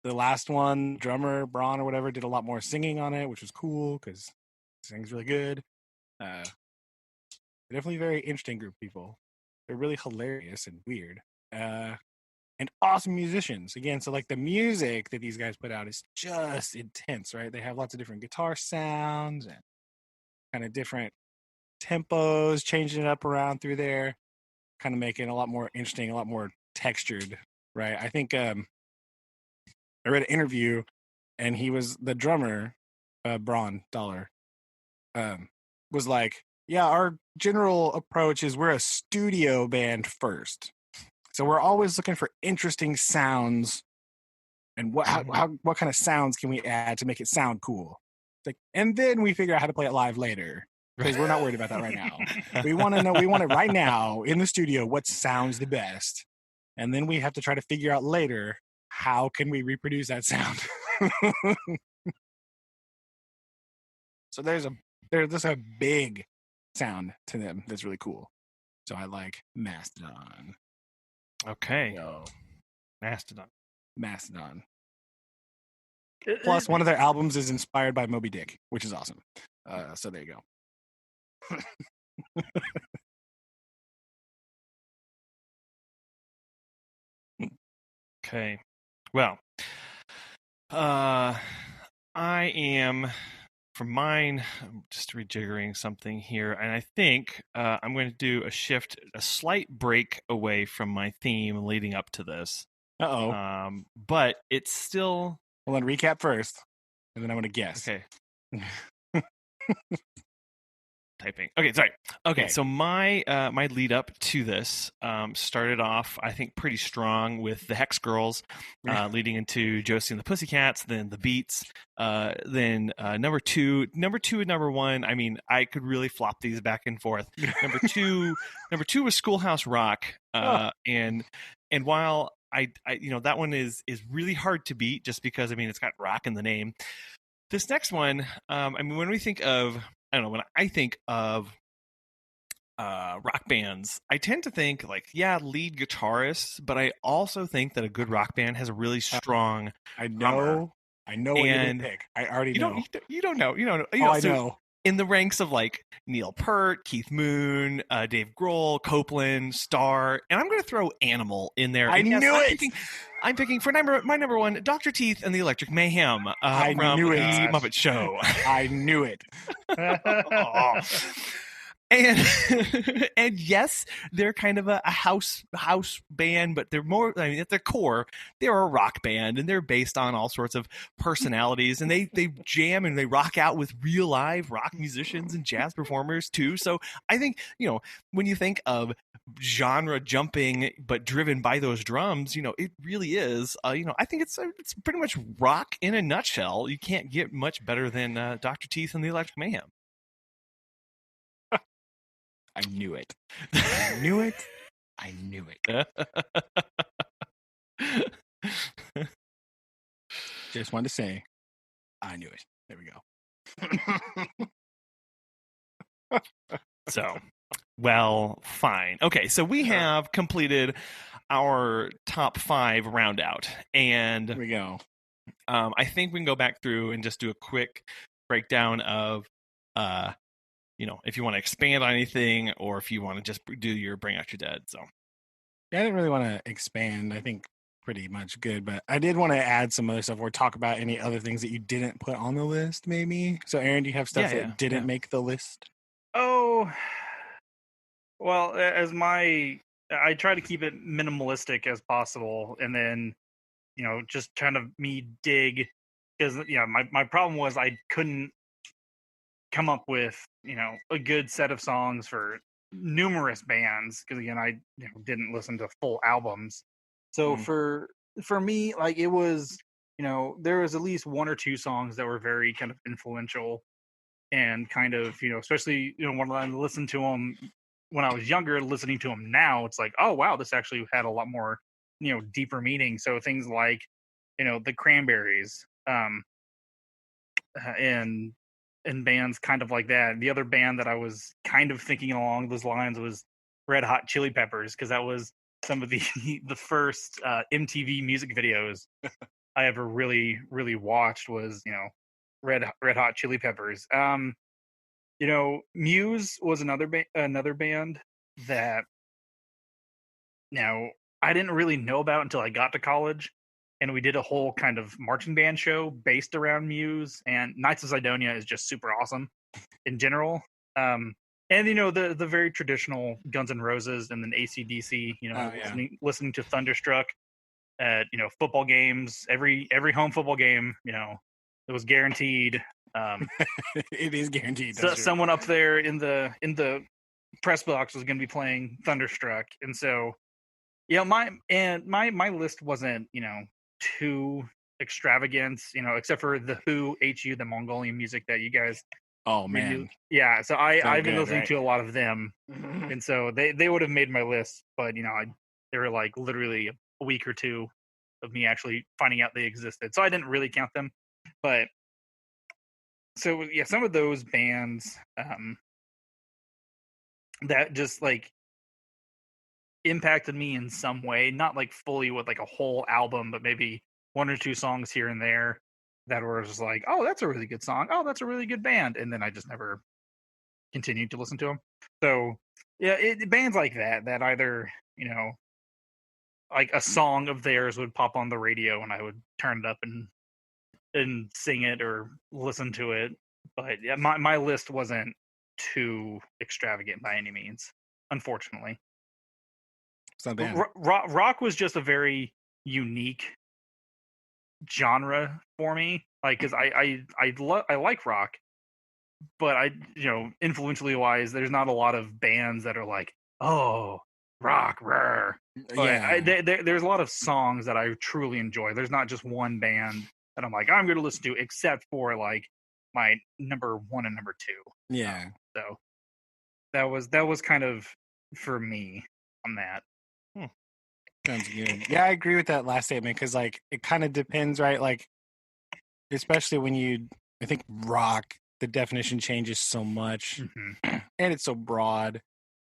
the last one, drummer Braun or whatever, did a lot more singing on it, which was cool because he sings really good. They're definitely a very interesting group of people. They're really hilarious and weird. And awesome musicians. Again, so like the music that these guys put out is just intense, right? They have lots of different guitar sounds and kind of different tempos, changing it up around through there, kind of making it a lot more interesting, a lot more textured, right? I think I read an interview, and he was the drummer, Braun Dollar, was like, yeah, our general approach is we're a studio band first. So we're always looking for interesting sounds and what kind of sounds can we add to make it sound cool. It's like, and then we figure out how to play it live later because we're not worried about that right now. We want it right now in the studio what sounds the best. And then we have to try to figure out later how can we reproduce that sound. So there's a big sound to them that's really cool. So I like Mastadon. Okay. Yo. Mastadon. Plus, one of their albums is inspired by Moby Dick, which is awesome. So there you go. Okay. Well, I am, for mine, I'm just rejiggering something here, and I think I'm going to do a slight break away from my theme leading up to this. But it's still... Well, then recap first, and then I'm going to guess. Okay. Typing. Okay, sorry. Okay, so my lead up to this started off, I think, pretty strong with the Hex Girls, leading into Josie and the Pussycats, then the Beats, then number two and number one. I mean, I could really flop these back and forth. Number two was Schoolhouse Rock, and while I that one is really hard to beat just because, I mean, it's got rock in the name. This next one, I mean, when we think of, when I think of rock bands, I tend to think like, lead guitarists, but I also think that a good rock band has a really strong drummer. I know what you're going to pick. I already know. You don't know. I know. In the ranks of like Neil Peart, Keith Moon, Dave Grohl, Copeland, Starr, and I'm going to throw Animal in there. I knew it. I'm picking for my number one, Dr. Teeth and the Electric Mayhem from The Muppet Show. I knew it. And yes, they're kind of a house band, but they're more, I mean, at their core, they're a rock band, and they're based on all sorts of personalities, and they jam and they rock out with real live rock musicians and jazz performers too. So I think, when you think of genre jumping but driven by those drums, it really is, I think it's pretty much rock in a nutshell. You can't get much better than Dr. Teeth and the Electric Mayhem. I knew it. I knew it. I knew it. Just wanted to say, I knew it. There we go. So, well, fine. Okay, so we have completed our top 5 round out. And there we go. I think we can go back through and just do a quick breakdown of if you want to expand on anything, or if you want to just do your Bring Out Your Dead. So, yeah, I didn't really want to expand. I think pretty much good, but I did want to add some other stuff or talk about any other things that you didn't put on the list, maybe. So, Aaron, do you have stuff that didn't make the list? Oh, well, I try to keep it minimalistic as possible, and then, just trying to dig, because my problem was I couldn't come up with a good set of songs for numerous bands, because again, I didn't listen to full albums. So for me, like, it was there was at least one or two songs that were very kind of influential, and kind of especially when I listened to them when I was younger, listening to them now, it's like, oh wow, this actually had a lot more deeper meaning. So things like the Cranberries, and bands kind of like that. The other band that I was kind of thinking along those lines was Red Hot Chili Peppers, because that was some of the first MTV music videos I ever really watched was Red Hot Chili Peppers. Muse was another band that I didn't really know about until I got to college. And we did a whole kind of marching band show based around Muse, and Knights of Sidonia is just super awesome in general. And the very traditional Guns N' Roses and then AC/DC. Listening to Thunderstruck at football games, every home football game. It was guaranteed. It is guaranteed. So someone up there in the press box was going to be playing Thunderstruck, and so my list wasn't too extravagant, except for the Who, HU, the Mongolian music that you guys. Oh man, yeah. So I've been listening to a lot of them, and so they would have made my list, but they were like literally a week or two of me actually finding out they existed, so I didn't really count them. But so yeah, some of those bands that just like impacted me in some way, not like fully with like a whole album, but maybe one or two songs here and there that were just like, oh, that's a really good song. Oh, that's a really good band. And then I just never continued to listen to them. So yeah, bands like that either, like a song of theirs would pop on the radio and I would turn it up and sing it or listen to it. But yeah, my list wasn't too extravagant by any means, unfortunately. It's not bad. Rock was just a very unique genre for me, like because I like rock, but influentially wise, there's not a lot of bands that are like, oh, rock, rare. Yeah, there's a lot of songs that I truly enjoy. There's not just one band that I'm like, I'm going to listen to, except for like my number 1 and number 2. Yeah. So that was kind of for me on that. Sounds good. Yeah, I agree with that last statement because like it kind of depends, right? Like especially when I think rock, the definition changes so much, and it's so broad,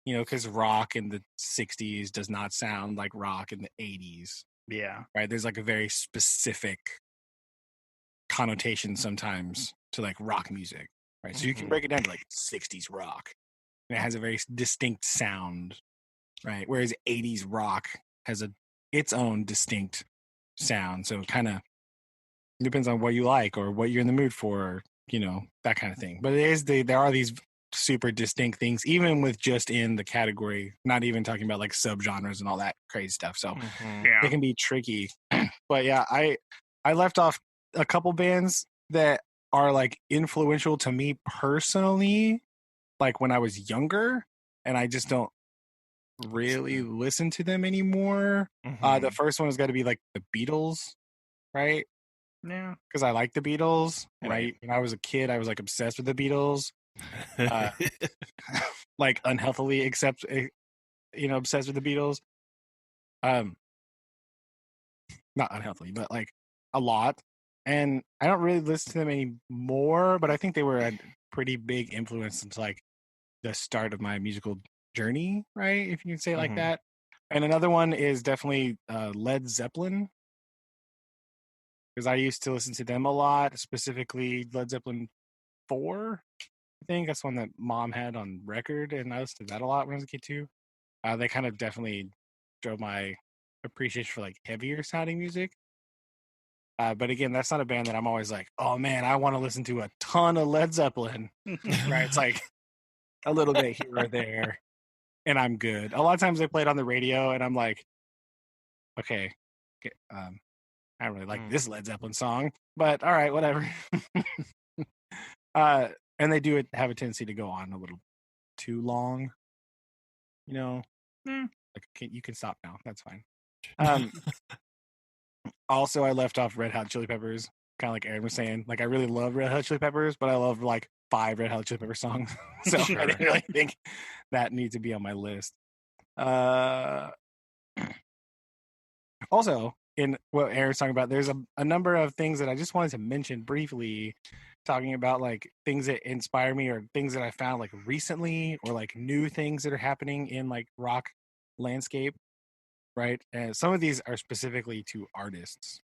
because rock in the 60s does not sound like rock in the 80s. Yeah. Right. There's like a very specific connotation sometimes to like rock music. Right. So you can break it down to like 60s rock. And it has a very distinct sound. Right. Whereas 80s rock has its own distinct sound. So it kind of depends on what you like or what you're in the mood for, that kind of thing. But there are these super distinct things, even with just in the category, not even talking about like subgenres and all that crazy stuff. So it can be tricky. But yeah, I left off a couple bands that are like influential to me personally, like when I was younger, and I just don't really listen to them anymore. The first one has got to be like the Beatles, right? Yeah, because I like the Beatles. Right. When I was a kid, I was like obsessed with the Beatles. Like unhealthily obsessed with the Beatles. Not unhealthily, but like a lot. And I don't really listen to them anymore, but I think they were a pretty big influence into like the start of my musical journey, right? If you can say it like that. And another one is definitely Led Zepplin, because I used to listen to them a lot, specifically Led Zeppelin 4. I think that's one that Mom had on record, and I listened to that a lot when I was a kid too. They kind of definitely drove my appreciation for like heavier sounding music. But again, that's not a band that I'm always like, oh man, I want to listen to a ton of Led Zeppelin. Right? It's like a little bit here or there, and I'm good. A lot of times they play it on the radio, and I'm like, okay, I don't really like this Led Zeppelin song, but all right, whatever. And they do have a tendency to go on a little too long. Like you can stop now. That's fine. Also, I left off Red Hot Chili Peppers, kind of like Aaron was saying. Like I really love Red Hot Chili Peppers, but I love like 5 Red Hot Chili Peppers songs. So I didn't really think that needs to be on my list. Also, in what Aaron's talking about, there's a number of things that I just wanted to mention briefly, talking about like things that inspire me or things that I found like recently or like new things that are happening in like rock landscape, right? And some of these are specifically to artists,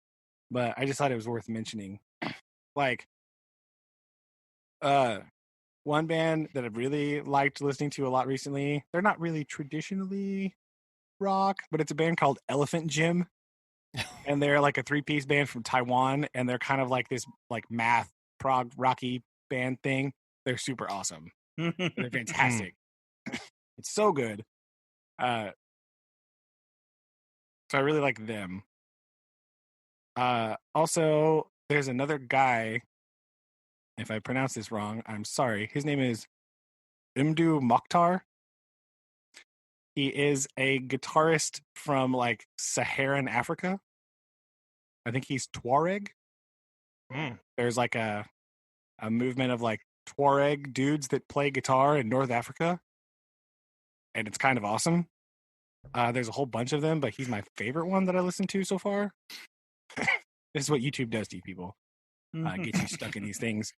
but I just thought it was worth mentioning. Like, one band that I've really liked listening to a lot recently, they're not really traditionally rock, but it's a band called Elephant Gym. And they're like a 3-piece band from Taiwan, and they're kind of like this like math prog rocky band thing. They're super awesome. They're fantastic. It's so good. So I really like them. Also, there's another guy. If I pronounce this wrong, I'm sorry. His name is Umdu Mokhtar. He is a guitarist from like Saharan Africa. I think he's Tuareg. There's like a movement of like Tuareg dudes that play guitar in North Africa. And it's kind of awesome. There's a whole bunch of them, but he's my favorite one that I listened to so far. This is what YouTube does to you people. Get you stuck in these things.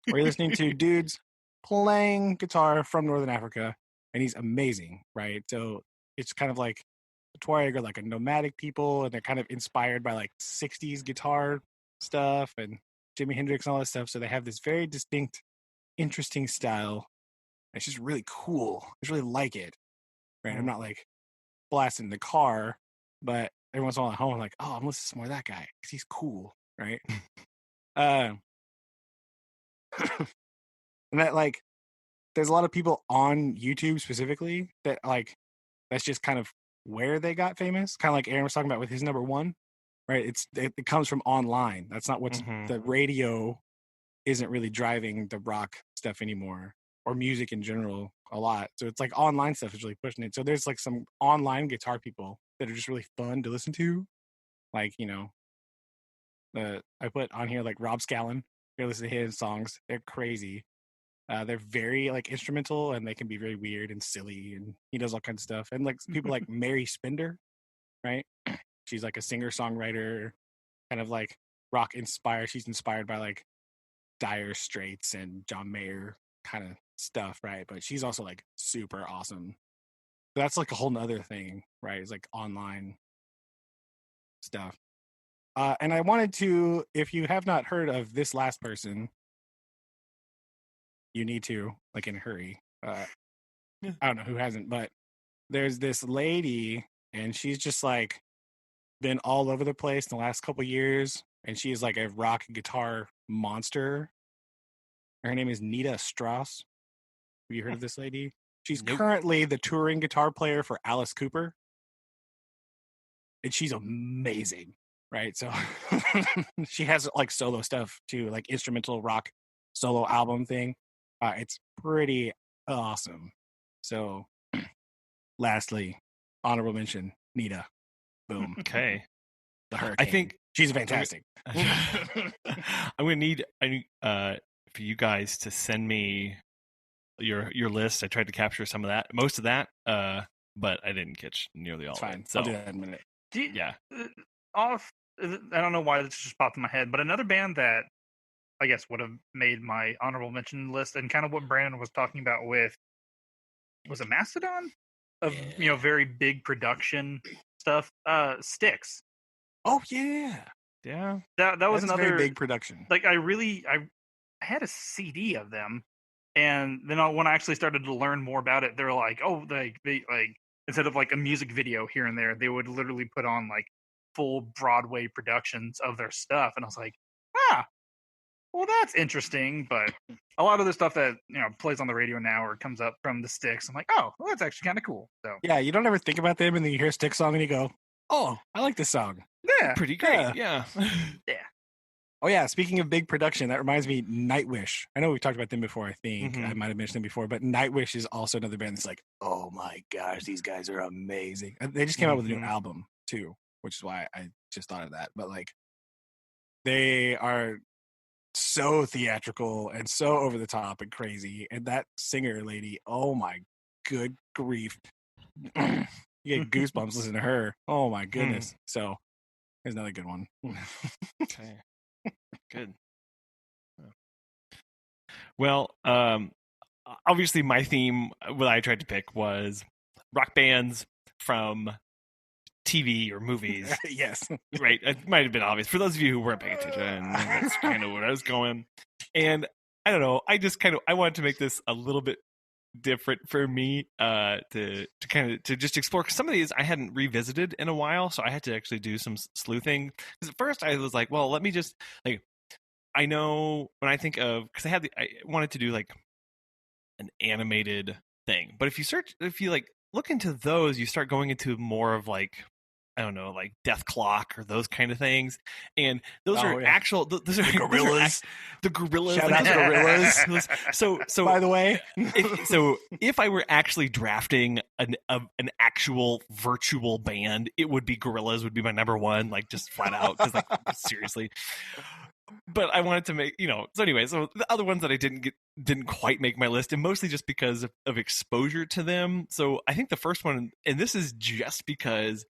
Where you're listening to dudes playing guitar from Northern Africa, and he's amazing, right? So it's kind of like the Tuareg are like a nomadic people, and they're kind of inspired by like 60s guitar stuff and Jimi Hendrix and all that stuff. So they have this very distinct, interesting style. It's just really cool. I just really like it. Right? I'm not like blasting the car, but every once in a while at home, I'm like, oh, I'm listening to more of that guy because he's cool, right? And that like, there's a lot of people on YouTube specifically that like, that's just kind of where they got famous. Kind of like Aaron was talking about with his number one, right? It comes from online. That's not what's the radio isn't really driving the rock stuff anymore, or music in general a lot. So it's like online stuff is really pushing it. So there's like some online guitar people that are just really fun to listen to. Like, you know, I put on here like Rob Scallon. You listen to his songs. They're crazy. They're very like instrumental, and they can be very weird and silly, and he does all kinds of stuff. And like people like Mary Spender, right? She's like a singer-songwriter, kind of like rock inspired. She's inspired by like Dire Straits and John Mayer kind of stuff, right? But she's also like super awesome. So that's like a whole nother thing, right? It's like online stuff. And I wanted to, if you have not heard of this last person, you need to, like, in a hurry. I don't know who hasn't, but there's this lady, and she's just like been all over the place in the last couple years, and she's like a rock guitar monster. Her name is Nita Strauss. Have you heard of this lady? She's currently the touring guitar player for Alice Cooper, and she's amazing, right? So she has like solo stuff too, like instrumental rock solo album thing. It's pretty awesome. So lastly, honorable mention, Nita. Boom. Okay. The Hurricane. I think she's fantastic. I'm gonna need for you guys to send me your list. I tried to capture some of that, most of that, but I didn't catch nearly all It's of fine. it. So I'll do that in a minute. Yeah. I don't know why this just popped in my head, but another band that I guess would have made my honorable mention list, and kind of what Brandon was talking about with, was it Mastadon? Of very big production stuff. Styx. Oh yeah. Yeah. That was another very big production. Like I had a CD of them, and then when I actually started to learn more about it, they're like, oh, they like, instead of like a music video here and there, they would literally put on like full Broadway productions of their stuff, and I was like, well, that's interesting. But a lot of the stuff that plays on the radio now or comes up from the Styx, I'm like, oh, well, that's actually kind of cool. So yeah, you don't ever think about them, and then you hear a Styx song and you go, oh, I like this song. Yeah, pretty great. Yeah. Oh yeah, speaking of big production, that reminds me, Nightwish. I know we've talked about them before, I think. I might have mentioned them before, but Nightwish is also another band that's like, oh my gosh, these guys are amazing. They just came out with a new album too, which is why I just thought of that. But like, they are so theatrical and so over the top and crazy. And that singer lady, oh my good grief. You get goosebumps listening to her. Oh my goodness. So there's another good one. Okay. Good. Well, obviously my theme, what I tried to pick was rock bands from TV or movies. Yes. Right. It might have been obvious. For those of you who weren't paying attention, that's kind of where I was going. And I don't know, I wanted to make this a little bit different for me to just explore, because some of these I hadn't revisited in a while, so I had to actually do some sleuthing. Because at first I was like, well, let me just like, I know when I think of, because I wanted to do like an animated thing. But if you like look into those, you start going into more of like, I don't know, like Death Clock or those kind of things, and those are actual. Those are the Gorillas. The Gorillas. Shout like, out to Gorillas. So By the way, if I were actually drafting an actual virtual band, it would be Gorillas. Would be my number one, like just flat out. Because like seriously. But I wanted to make, so anyway, so the other ones that I didn't quite make my list, and mostly just because of exposure to them. So I think the first one, and this is just because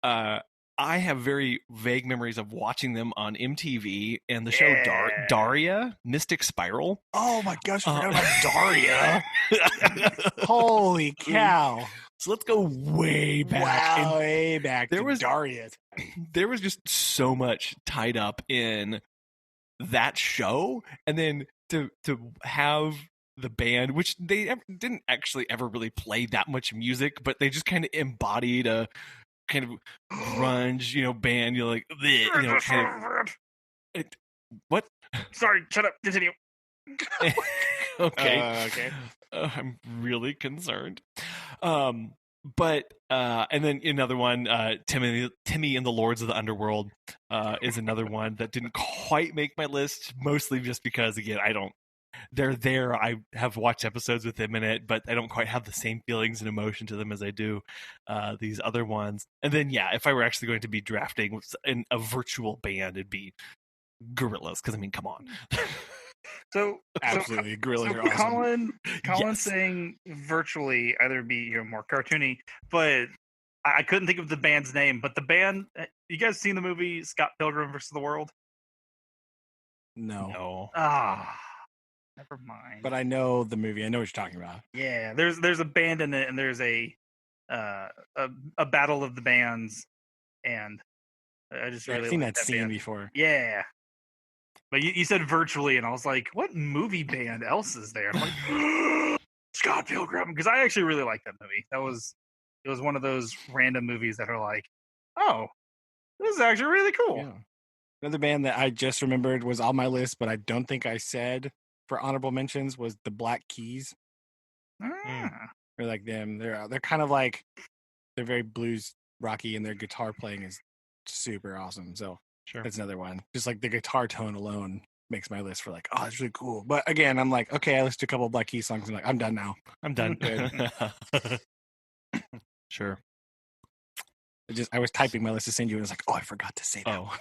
I have very vague memories of watching them on MTV and the show Daria, Mystic Spiral. Oh my gosh, I forgot about Daria. Holy cow. So let's go way back. Wow, way back. There was Daria. There was just so much tied up in that show, and then to have the band, which they didn't actually ever really play that much music, but they just kind of embodied a kind of grunge, band. You're like, kind of, what? Sorry, shut up. Continue. Okay. Okay. I'm really concerned. But and then another one, Timmy and the Lords of the Underworld is another one that didn't quite make my list, mostly just because, again, they're there. I have watched episodes with them in it, but I don't quite have the same feelings and emotion to them as I do these other ones. And then, yeah, if I were actually going to be drafting in a virtual band, it'd be Gorillas, because, I mean, come on. So absolutely, Gorillas are awesome. Collin saying virtually either be more cartoony, but I couldn't think of the band's name. But the band, you guys seen the movie Scott Pilgrim vs. the World? No. Never mind. But I know the movie. I know what you're talking about. Yeah, there's a band in it, and there's a battle of the bands, and I just really I've seen like that scene band before. Yeah. But you said virtually, and I was like, what movie band else is there? I'm like, Scott Pilgrim, because I actually really like that movie. It was one of those random movies that are like, oh, this is actually really cool. Yeah. Another band that I just remembered was on my list, but I don't think I said for honorable mentions was the Black Keys. They're like them. They're kind of like, they're very blues rocky, and their guitar playing is super awesome. So sure, that's another one. Just like the guitar tone alone makes my list for like, oh, it's really cool. But again, I'm like, okay, I listened to a couple of Black Keys songs. I'm like, I'm done now. I'm done. Sure. I was typing my list to send you, and it's like, oh, I forgot to say that. Oh.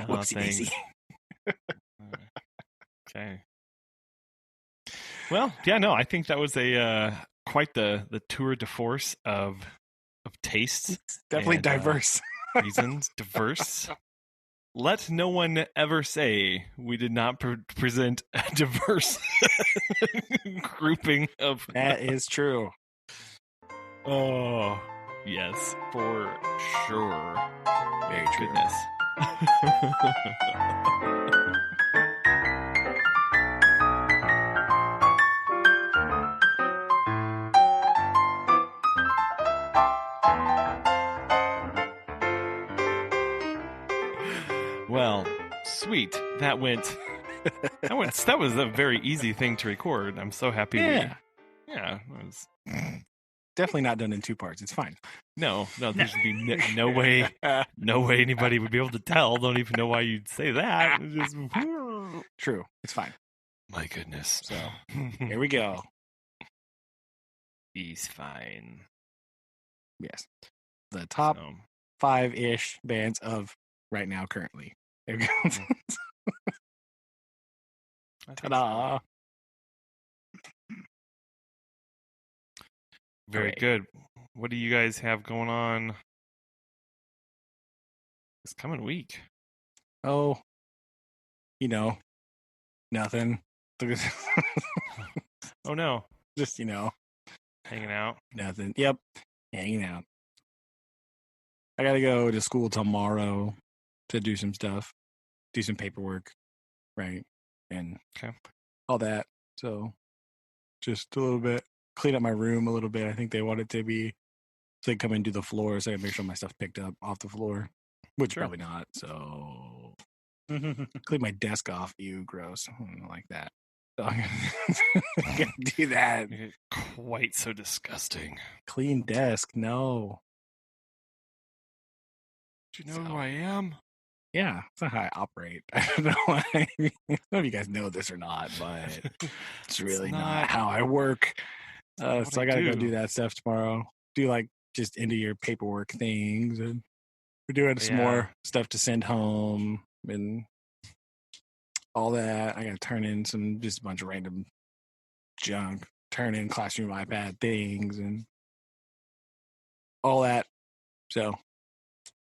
Whoopsie daisy. Okay. Well, yeah, no, I think that was a quite the tour de force of tastes. It's definitely diverse. Reasons, diverse. Let no one ever say we did not present a diverse grouping of. That is true. Oh, yes, for sure. Very true. Goodness. Well, sweet. That was a very easy thing to record. I'm so happy. Yeah. It was definitely not done in two parts. It's fine. No, there should be no way anybody would be able to tell. Don't even know why you'd say that. It's just, true. It's fine. My goodness. So here we go. He's fine. Yes. The top 5-ish bands of right now currently. There we go. Ta-da. Very good. What do you guys have going on this coming week? Oh, nothing. Oh no. Just, hanging out. Nothing. Yep. Hanging out. I gotta go to school tomorrow to do some stuff, do some paperwork, right? And all that. So just a little bit, clean up my room a little bit. I think they want it to be, so they come and do the floor, so I can make sure my stuff's picked up off the floor, which probably not. So clean my desk off. Ew, gross. I don't like that. So I'm gonna do that. Quite so disgusting. Clean desk, no. Do you know who I am? Yeah, it's not how I operate. I don't know why. I don't know if you guys know this or not, but it's really not how I work. So I gotta go do that stuff tomorrow. Do like just end of year paperwork things, and we're doing some more stuff to send home and all that. I gotta turn in just a bunch of random junk, turn in classroom iPad things and all that. So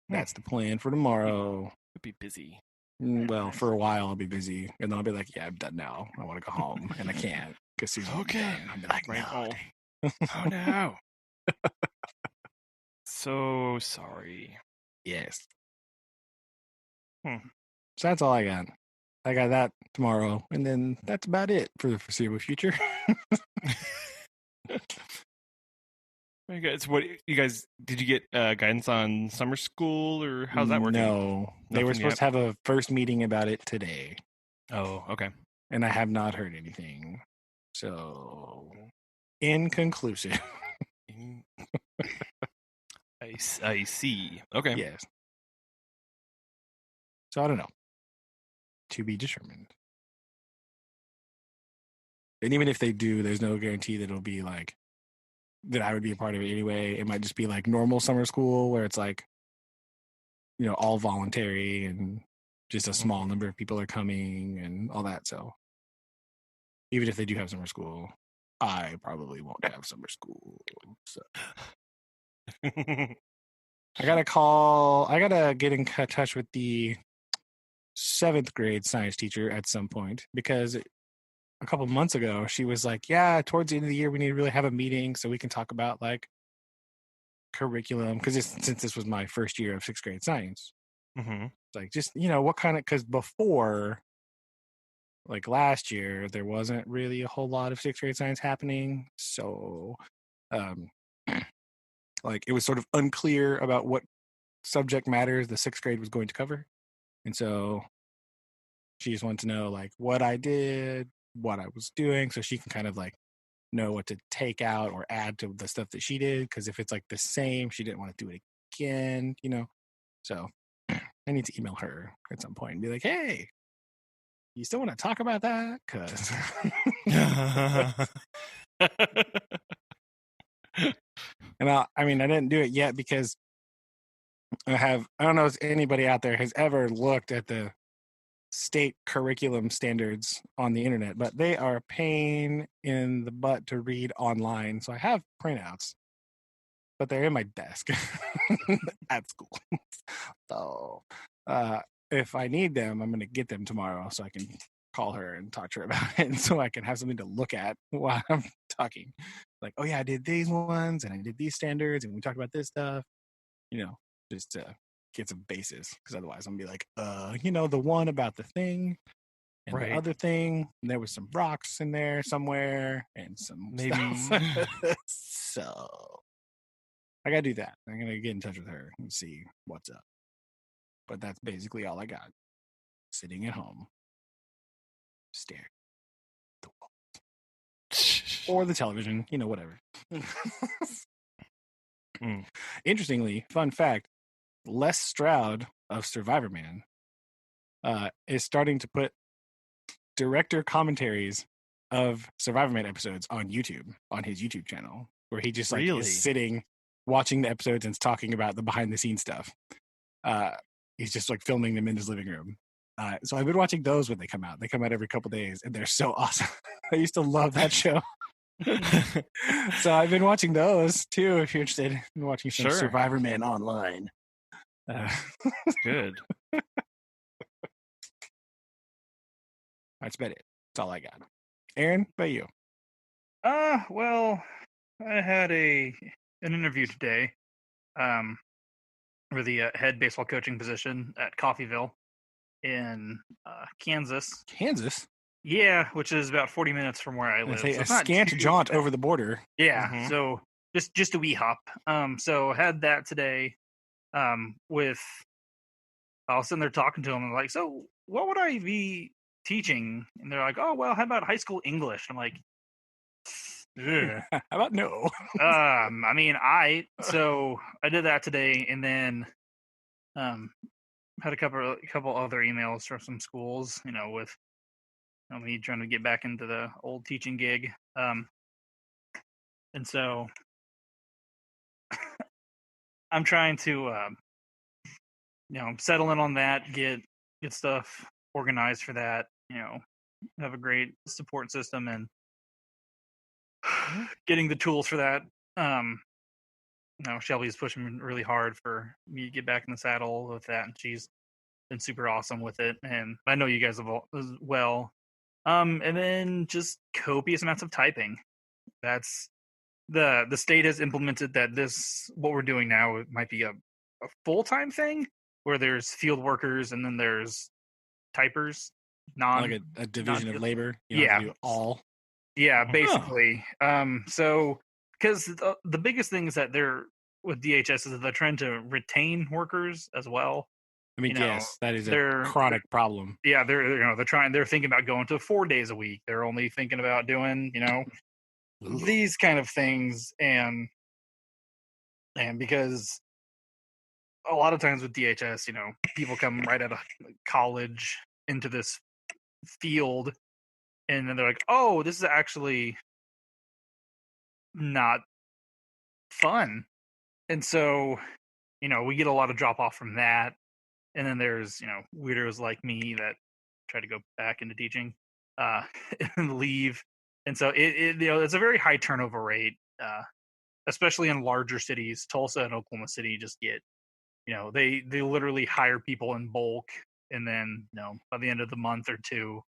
that's the plan for tomorrow. It'd be busy. Well, for a while I'll be busy, and then I'll be like, "Yeah, I'm done now. I want to go home," and I can't because Susan. Okay, I'll be like, right. "No, Oh no." So sorry. Yes. So that's all I got. I got that tomorrow, and then that's about it for the foreseeable future. Very good. So what you guys did you get guidance on summer school or how's that working? No, they were supposed to have a first meeting about it today. Oh, okay. And I have not heard anything. So, inconclusive. I see. Okay. Yes. So I don't know. To be determined. And even if they do, there's no guarantee that it'll be like that I would be a part of it anyway. It might just be like normal summer school where it's like, all voluntary and just a small number of people are coming and all that. So even if they do have summer school, I probably won't have summer school. So I gotta get in touch with the 7th grade science teacher at some point, because a couple months ago she was like, yeah, towards the end of the year we need to really have a meeting so we can talk about like curriculum, because since this was my first year of 6th grade science, like just what kind of, because before, like last year, there wasn't really a whole lot of 6th grade science happening, so like it was sort of unclear about what subject matters the 6th grade was going to cover. And so she just wanted to know like what I did, what I was doing, so she can kind of like know what to take out or add to the stuff that she did. Because if it's like the same, she didn't want to do it again, So I need to email her at some point and be like, hey, you still want to talk about that? Because and I didn't do it yet because I don't know if anybody out there has ever looked at the state curriculum standards on the internet, but they are a pain in the butt to read online. So I have printouts, but they're in my desk at school. So if I need them, I'm going to get them tomorrow so I can call her and talk to her about it, and so I can have something to look at while I'm talking. Like, oh yeah, I did these ones and I did these standards and we talked about this stuff, just to get some basis, because otherwise I'm gonna be like, the one about the thing and the other thing, and there was some rocks in there somewhere and some maybe so I gotta do that. I'm gonna get in touch with her and see what's up. But that's basically all I got. Sitting at home, staring at the wall or the television, whatever. Interestingly, fun fact, Les Stroud of Survivor Man is starting to put director commentaries of Survivor Man episodes on YouTube, on his YouTube channel, where he just like is sitting watching the episodes and talking about the behind the scenes stuff. He's just like filming them in his living room. So I've been watching those when they come out. They come out every couple days and they're so awesome. I used to love that show. So I've been watching those too, if you're interested in watching some Survivor Man online. Good. That's about it. That's all I got. Aaron, what about you? Well, I had an interview today for the head baseball coaching position at Coffeyville in Kansas. Kansas? Yeah, which is about 40 minutes from where I live. So a scant jaunt over the border. Yeah, so just a wee hop. So had that today. With I was sitting there talking to him and like, so what would I be teaching, and they're like, "Oh, well, how about high school English?" I'm like, ugh. How about no? I mean, so I did that today, and then had a couple other emails from some schools, with me trying to get back into the old teaching gig, and so I'm trying to settle in on that, get stuff organized for that, have a great support system, and getting the tools for that. Shelby's pushing really hard for me to get back in the saddle with that, and she's been super awesome with it. And I know you guys have all, as well. And then just copious amounts of typing. That's the state has implemented that what we're doing now might be a full-time thing where there's field workers and then there's typers. Like a division of labor. You have to do all. Yeah, basically. So because the biggest thing is that they're with DHS is that they're trying to retain workers as well. I mean, yes, that is a chronic problem. Yeah, they're thinking about going to 4 days a week. They're only thinking about doing, these kind of things, and because a lot of times with DHS, people come right out of college into this field, and then they're like, "Oh, this is actually not fun," and so we get a lot of drop off from that. And then there's, weirdos like me that try to go back into teaching and leave. And so it's a very high turnover rate, especially in larger cities. Tulsa and Oklahoma City just get, they literally hire people in bulk. And then, by the end of the month or two,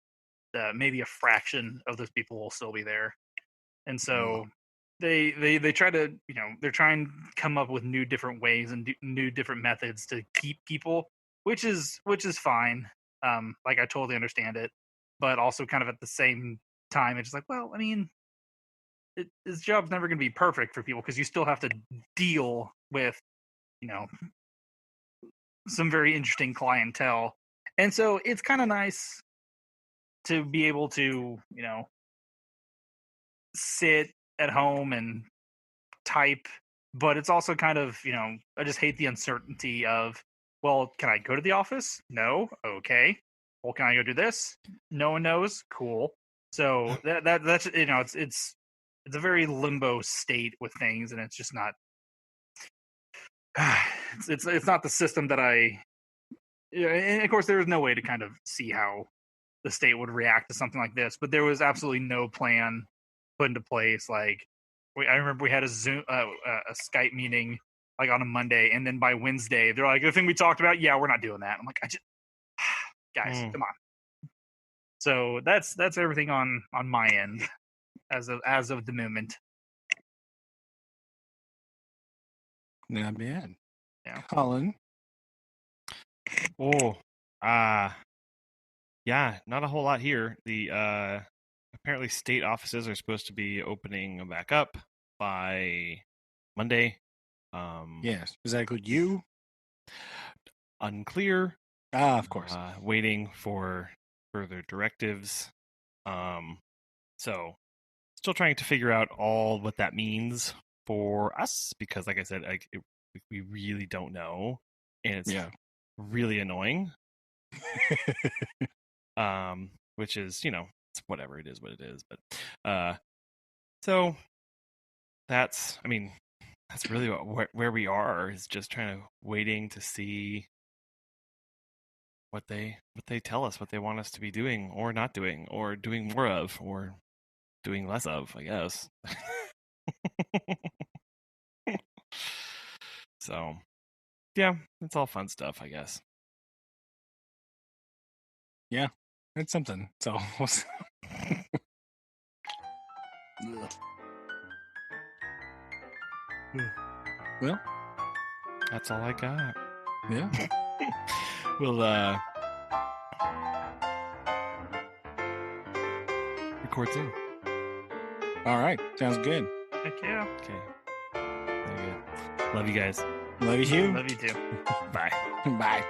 maybe a fraction of those people will still be there. And so they try to, they're trying to come up with new different ways and new different methods to keep people, which is fine. Like, I totally understand it, but also kind of at the same time, it's just like, well, I mean, this job's never going to be perfect for people because you still have to deal with, some very interesting clientele. And so it's kind of nice to be able to, sit at home and type, but it's also kind of, I just hate the uncertainty of, well, can I go to the office? No. Okay. Well, can I go do this? No one knows. Cool. So that's it's a very limbo state with things, and it's just not. It's not the system that and of course there was no way to kind of see how the state would react to something like this, but there was absolutely no plan put into place. Like, I remember we had a Zoom, a Skype meeting like on a Monday, and then by Wednesday they're like, the thing we talked about, yeah, we're not doing that. I'm like, guys, come on. So that's everything on my end as of the moment. Not bad. Yeah. Collin. Yeah, not a whole lot here. The apparently state offices are supposed to be opening back up by Monday. Yes. Does that include you? Unclear. Of course. Waiting for further directives. So still trying to figure out all what that means for us, because like I said, we really don't know, and it's really annoying. Which is, it's whatever, it is what it is. But so that's really where we are, is just trying to waiting to see what they tell us, what they want us to be doing or not doing, or doing more of, or doing less of, I guess. So yeah, it's all fun stuff, I guess. Yeah, it's something. So well, that's all I got. Yeah. We'll record soon. All right, sounds good. Heck yeah. Okay. Very good. Love you guys. Love you too. Love you too. Bye. Bye.